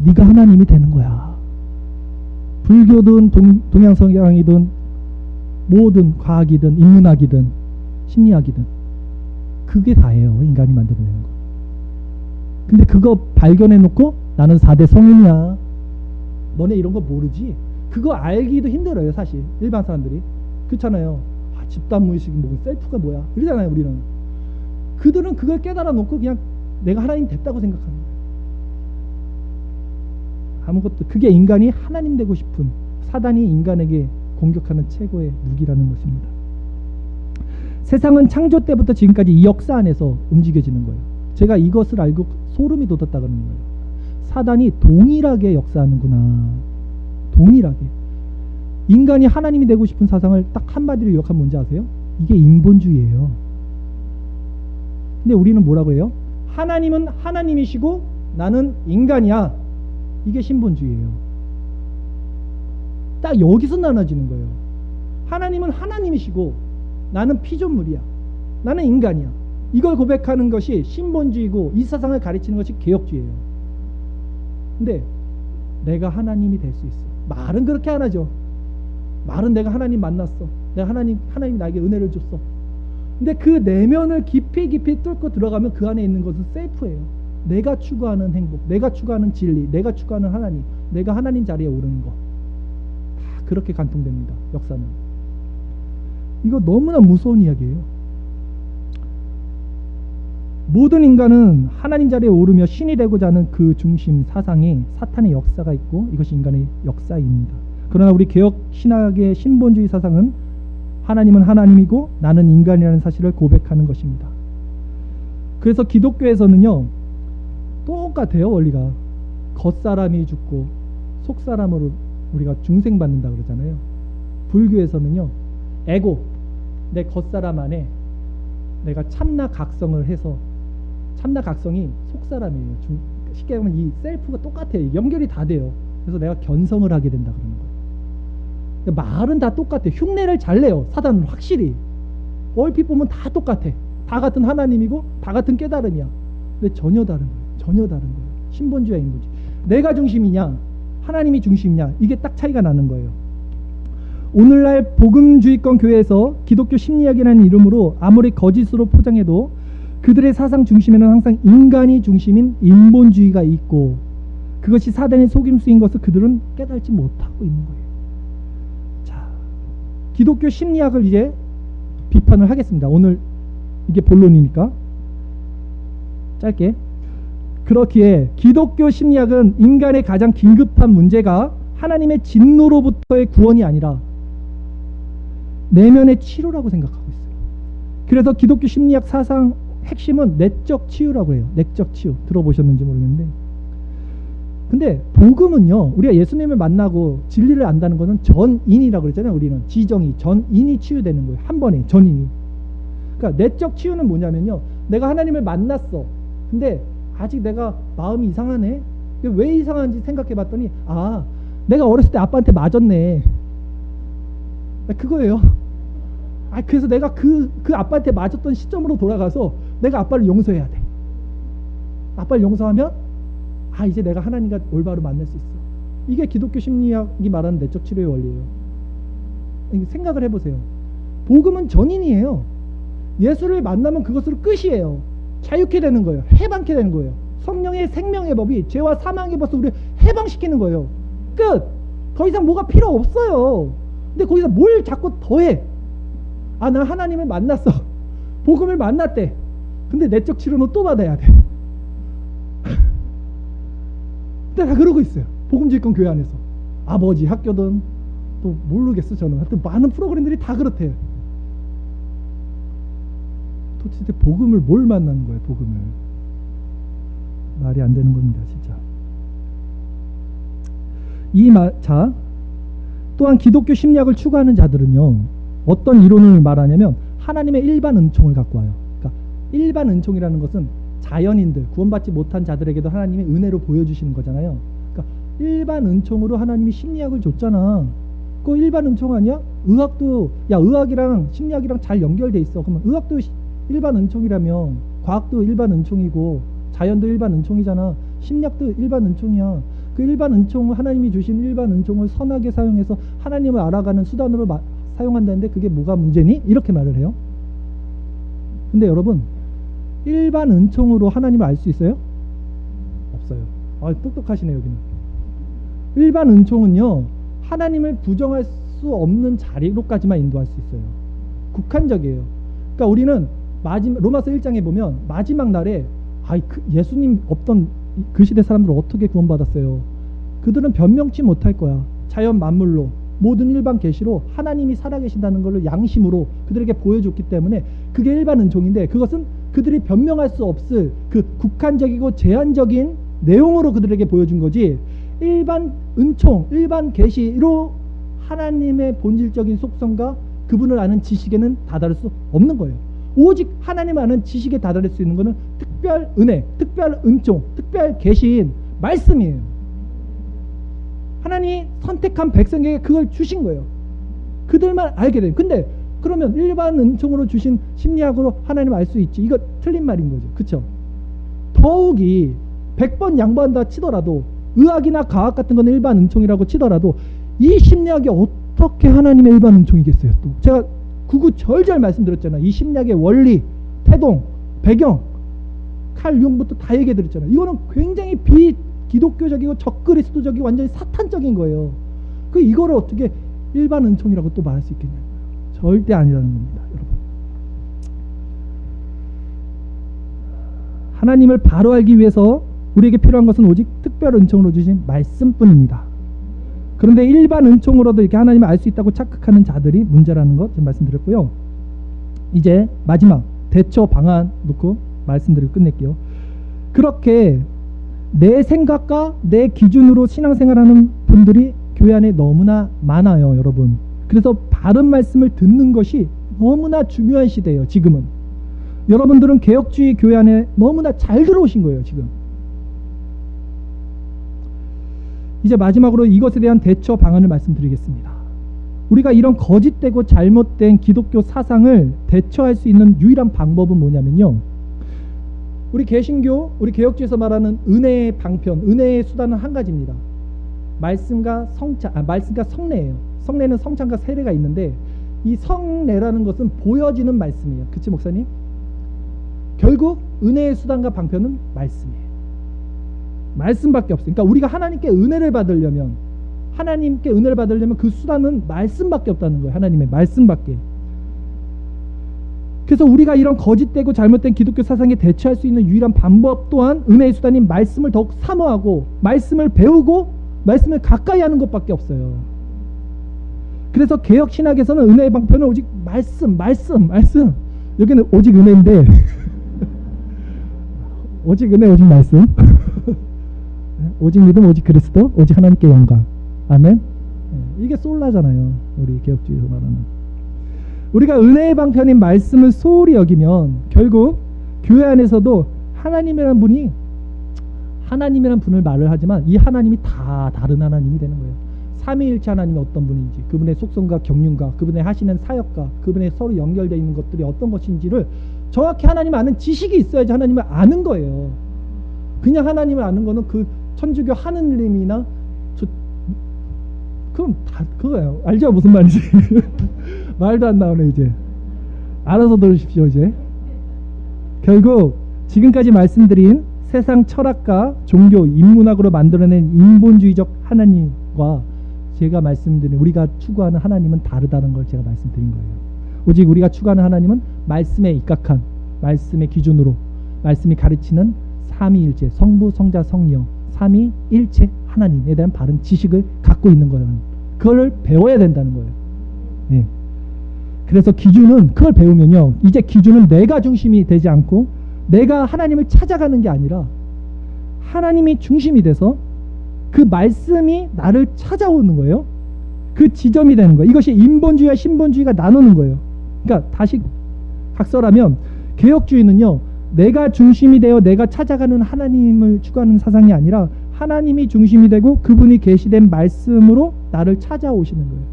Speaker 1: 네가 하나님이 되는 거야. 불교든 동양 성경이든 모든 과학이든 인문학이든 심리학이든 그게 다예요. 인간이 만들어내는 거. 근데 그거 발견해놓고 나는 4대 성인이야. 너네 이런 거 모르지? 그거 알기도 힘들어요. 사실 일반 사람들이. 그렇잖아요. 집단무의식이 뭐 셀프가 뭐야 그러잖아요. 우리는. 그들은 그걸 깨달아 놓고 그냥 내가 하나님 됐다고 생각하는 거예요. 아무것도. 그게 인간이 하나님 되고 싶은, 사단이 인간에게 공격하는 최고의 무기라는 것입니다. 세상은 창조 때부터 지금까지 이 역사 안에서 움직여지는 거예요. 제가 이것을 알고 소름이 돋았다 그러는 거예요. 사단이 동일하게 역사하는구나. 동일하게. 인간이 하나님이 되고 싶은 사상을 딱 한마디로 요약하면 뭔지 아세요? 이게 인본주의예요. 근데 우리는 뭐라고 해요? 하나님은 하나님이시고 나는 인간이야. 이게 신본주의예요. 딱 여기서 나눠지는 거예요. 하나님은 하나님이시고 나는 피조물이야. 나는 인간이야. 이걸 고백하는 것이 신본주의고 이 사상을 가르치는 것이 개혁주의예요. 근데 내가 하나님이 될 수 있어. 말은 그렇게 안 하죠. 말은 내가 하나님 만났어. 내가 하나님이 나에게 은혜를 줬어. 근데 그 내면을 깊이 뚫고 들어가면 그 안에 있는 것은 셀프예요. 내가 추구하는 행복, 내가 추구하는 진리, 내가 추구하는 하나님, 내가 하나님 자리에 오르는 거. 다 그렇게 간통됩니다. 역사는. 이거 너무나 무서운 이야기예요. 모든 인간은 하나님 자리에 오르며 신이 되고자 하는 그 중심 사상에 사탄의 역사가 있고 이것이 인간의 역사입니다. 그러나 우리 개혁 신학의 신본주의 사상은 하나님은 하나님이고 나는 인간이라는 사실을 고백하는 것입니다. 그래서 기독교에서는요 똑같아요. 원리가. 겉사람이 죽고 속사람으로 우리가 중생받는다 그러잖아요. 불교에서는요 에고, 내 겉사람 안에 내가 참나 각성을 해서, 참나 각성이 속사람이에요. 쉽게 하면 이 셀프가 똑같아요. 연결이 다 돼요. 그래서 내가 견성을 하게 된다 그러는 거예요. 말은 다 똑같아. 흉내를 잘 내요. 사단은 확실히. 얼핏 보면 다 똑같아. 다 같은 하나님이고 다 같은 깨달음이야. 근데 전혀 다른 거예요. 전혀 다른 거예요. 신본주의와 인본주의. 내가 중심이냐 하나님이 중심이냐 이게 딱 차이가 나는 거예요. 오늘날 복음주의권 교회에서 기독교 심리학이라는 이름으로 아무리 거짓으로 포장해도 그들의 사상 중심에는 항상 인간이 중심인 인본주의가 있고 그것이 사단의 속임수인 것을 그들은 깨달지 못하고 있는 거예요. 자, 기독교 심리학을 이제 비판을 하겠습니다. 오늘 이게 본론이니까 짧게. 그렇기에 기독교 심리학은 인간의 가장 긴급한 문제가 하나님의 진노로부터의 구원이 아니라 내면의 치료라고 생각하고 있어요. 그래서 기독교 심리학 사상 핵심은 내적 치유라고 해요. 내적 치유. 들어보셨는지 모르겠는데, 근데 복음은요 우리가 예수님을 만나고 진리를 안다는 것은 전인이라고 그랬잖아요. 우리는 지정이 전인이 치유되는 거예요. 한 번에 전인이. 그러니까 내적 치유는 뭐냐면요, 내가 하나님을 만났어. 근데 아직 내가 마음이 이상하네. 왜 이상한지 생각해 봤더니 아, 내가 어렸을 때 아빠한테 맞았네. 그거예요. 아, 그래서 내가 그 아빠한테 맞았던 시점으로 돌아가서 내가 아빠를 용서해야 돼. 아빠를 용서하면 아, 이제 내가 하나님과 올바로 만날 수 있어. 이게 기독교 심리학이 말하는 내적 치료의 원리예요. 생각을 해보세요. 복음은 전인이에요. 예수를 만나면 그것으로 끝이에요. 자유케 되는 거예요. 해방케 되는 거예요. 성령의 생명의 법이 죄와 사망의 법에서 우리를 해방시키는 거예요. 끝. 더 이상 뭐가 필요 없어요. 근데 거기서 뭘 자꾸 더해. 아, 나 하나님을 만났어. 복음을 만났대. 근데 내적 치료는 또 받아야 돼. 근데 다 그러고 있어요. 복음주의권 교회 안에서. 아버지 학교든 또 모르겠어 저는. 하여튼 많은 프로그램들이 다 그렇대요. 도대체 복음을 뭘 만나는 거예요? 복음을. 말이 안 되는 겁니다. 진짜. 자, 또한 기독교 심리학을 추구하는 자들은요 어떤 이론을 말하냐면 하나님의 일반 은총을 갖고 와요. 그러니까 일반 은총이라는 것은 자연인들, 구원받지 못한 자들에게도 하나님이 은혜로 보여주시는 거잖아요. 그러니까 일반 은총으로 하나님이 심리학을 줬잖아. 그거 일반 은총 아니야? 의학도, 야, 의학이랑 심리학이랑 잘 연결돼 있어. 그러면 의학도 일반 은총이라면 과학도 일반 은총이고 자연도 일반 은총이잖아. 심리학도 일반 은총이야. 그 일반 은총, 하나님이 주신 일반 은총을 선하게 사용해서 하나님을 알아가는 수단으로 사용한다는데 그게 뭐가 문제니? 이렇게 말을 해요. 근데 여러분, 일반 은총으로 하나님을 알 수 있어요? 없어요. 아, 똑똑하시네 여기는. 일반 은총은요 하나님을 부정할 수 없는 자리로까지만 인도할 수 있어요. 국한적이에요. 그러니까 우리는 로마서 1장에 보면 마지막 날에 예수님 없던 그 시대 사람들 어떻게 구원받았어요? 그들은 변명치 못할 거야. 자연 만물로 모든 일반 계시로 하나님이 살아계신다는 걸로 양심으로 그들에게 보여줬기 때문에 그게 일반 은총인데, 그것은 그들이 변명할 수 없을 그 국한적이고 제한적인 내용으로 그들에게 보여준 거지, 일반 은총, 일반 계시로 하나님의 본질적인 속성과 그분을 아는 지식에는 다다를 수 없는 거예요. 오직 하나님 아는 지식에 다다를 수 있는 것은 특별 은혜, 특별 은총, 특별 계시인 말씀이에요. 하나님이 선택한 백성에게 그걸 주신 거예요. 그들만 알게 돼요. 근데 그러면 일반 은총으로 주신 심리학으로 하나님 알 수 있지, 이거 틀린 말인 거죠. 그쵸? 더욱이 100번 양보한다 치더라도, 의학이나 과학 같은 건 일반 은총이라고 치더라도 이 심리학이 어떻게 하나님의 일반 은총이겠어요? 또 제가 구구절절 말씀드렸잖아요. 이 심리학의 원리, 태동, 배경, 칼 융부터 다 얘기해 드렸잖아요. 이거는 굉장히 비기독교적이고 적그리스도적이고 완전히 사탄적인 거예요. 이거를 어떻게 일반 은총이라고 또 말할 수 있겠냐고요. 절대 아니라는 겁니다, 여러분. 하나님을 바로 알기 위해서 우리에게 필요한 것은 오직 특별 은총으로 주신 말씀뿐입니다. 그런데 일반 은총으로도 이렇게 하나님을 알 수 있다고 착각하는 자들이 문제라는 것 좀 말씀드렸고요. 이제 마지막 대처 방안 놓고 말씀드리고 끝낼게요. 그렇게 내 생각과 내 기준으로 신앙생활하는 분들이 교회 안에 너무나 많아요, 여러분. 그래서 바른 말씀을 듣는 것이 너무나 중요한 시대예요, 지금은. 여러분들은 개혁주의 교회 안에 너무나 잘 들어오신 거예요, 지금. 이제 마지막으로 이것에 대한 대처 방안을 말씀드리겠습니다. 우리가 이런 거짓되고 잘못된 기독교 사상을 대처할 수 있는 유일한 방법은 뭐냐면요, 우리 개신교, 우리 개혁주에서 말하는 은혜의 방편, 은혜의 수단은 한 가지입니다. 말씀과 성례예요. 성례는 성찬과 세례가 있는데, 이 성례라는 것은 보여지는 말씀이에요. 그치, 목사님? 결국 은혜의 수단과 방편은 말씀이에요. 말씀밖에 없어요. 그러니까 우리가 하나님께 은혜를 받으려면 그 수단은 말씀밖에 없다는 거예요. 하나님의 말씀밖에. 그래서 우리가 이런 거짓되고 잘못된 기독교 사상에 대처할 수 있는 유일한 방법 또한 은혜의 수단인 말씀을 더욱 사모하고 말씀을 배우고 말씀을 가까이 하는 것밖에 없어요. 그래서 개혁 신학에서는 은혜의 방편은 오직 말씀. 여기는 오직 은혜인데 오직 은혜, 오직 말씀. 오직 믿음, 오직 그리스도, 오직 하나님께 영광. 아멘. 이게 솔라잖아요, 우리 개혁주의에서 말하는. 우리가 은혜의 방편인 말씀을 소홀히 여기면 결국 교회 안에서도 하나님이라는 분을 말을 하지만 이 하나님이 다 다른 하나님이 되는 거예요. 삼위일체 하나님이 어떤 분인지, 그분의 속성과 경륜과 그분의 하시는 사역과 그분의 서로 연결되어 있는 것들이 어떤 것인지를 정확히 하나님 아는 지식이 있어야지 하나님을 아는 거예요. 그냥 하나님을 아는 거는 그 천주교 하느님이나 그럼 다 그거예요. 알죠? 무슨 말인지. 말도 안 나오네. 이제 알아서 들으십시오. 이제 결국 지금까지 말씀드린 세상 철학과 종교, 인문학으로 만들어낸 인본주의적 하나님과 제가 말씀드린 우리가 추구하는 하나님은 다르다는 걸 제가 말씀드린 거예요. 오직 우리가 추구하는 하나님은 말씀에 입각한, 말씀의 기준으로 말씀이 가르치는 삼위일체, 성부, 성자, 성령, 삼위일체 하나님에 대한 바른 지식을 갖고 있는 거예요. 그걸 배워야 된다는 거예요. 예. 그래서 기준은, 그걸 배우면요, 이제 기준은 내가 중심이 되지 않고 내가 하나님을 찾아가는 게 아니라 하나님이 중심이 돼서 그 말씀이 나를 찾아오는 거예요. 그 지점이 되는 거예요. 이것이 인본주의와 신본주의가 나누는 거예요. 그러니까 다시 각설하면 개혁주의는요, 내가 중심이 되어 내가 찾아가는 하나님을 추구하는 사상이 아니라 하나님이 중심이 되고 그분이 계시된 말씀으로 나를 찾아오시는 거예요.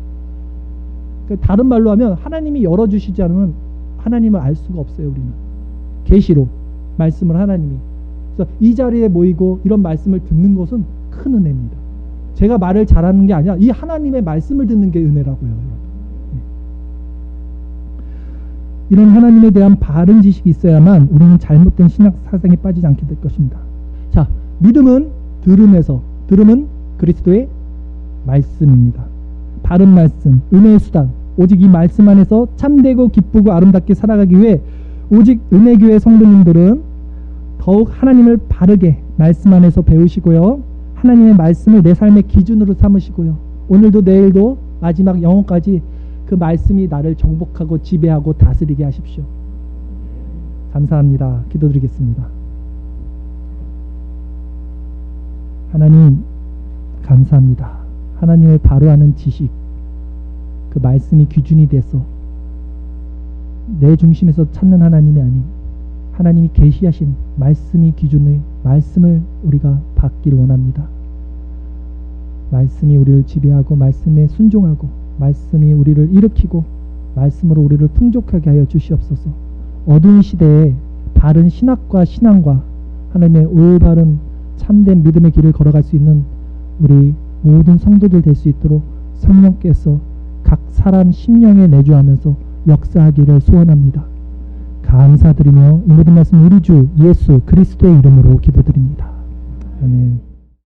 Speaker 1: 그러니까 다른 말로 하면 하나님이 열어주시지 않으면 하나님을 알 수가 없어요. 우리는 계시로 말씀을 하나님이. 그래서 이 자리에 모이고 이런 말씀을 듣는 것은 큰 은혜입니다. 제가 말을 잘하는 게 아니라 이 하나님의 말씀을 듣는 게 은혜라고요, 여러분. 이런 하나님에 대한 바른 지식이 있어야만 우리는 잘못된 신학 사상에 빠지지 않게 될 것입니다. 자, 믿음은 들음은 그리스도의 말씀입니다. 바른 말씀, 은혜의 수단, 오직 이 말씀 안에서 참되고 기쁘고 아름답게 살아가기 위해 오직 은혜교회 성도님들은 더욱 하나님을 바르게 말씀 안에서 배우시고요. 하나님의 말씀을 내 삶의 기준으로 삼으시고요. 오늘도 내일도 마지막 영혼까지 그 말씀이 나를 정복하고 지배하고 다스리게 하십시오. 감사합니다. 기도드리겠습니다. 하나님 감사합니다. 하나님을 바로 아는 지식, 그 말씀이 기준이 돼서 내 중심에서 찾는 하나님이 아닌 하나님이 계시하신 말씀이 기준의 말씀을 우리가 받기를 원합니다. 말씀이 우리를 지배하고 말씀에 순종하고 말씀이 우리를 일으키고 말씀으로 우리를 풍족하게 하여 주시옵소서. 어두운 시대에 바른 신학과 신앙과 하나님의 올바른 참된 믿음의 길을 걸어갈 수 있는 우리 모든 성도들 될 수 있도록 성령께서 각 사람 심령에 내주하면서 역사하기를 소원합니다. 감사드리며 이 모든 말씀 우리 주 예수 그리스도의 이름으로 기도드립니다. 아멘.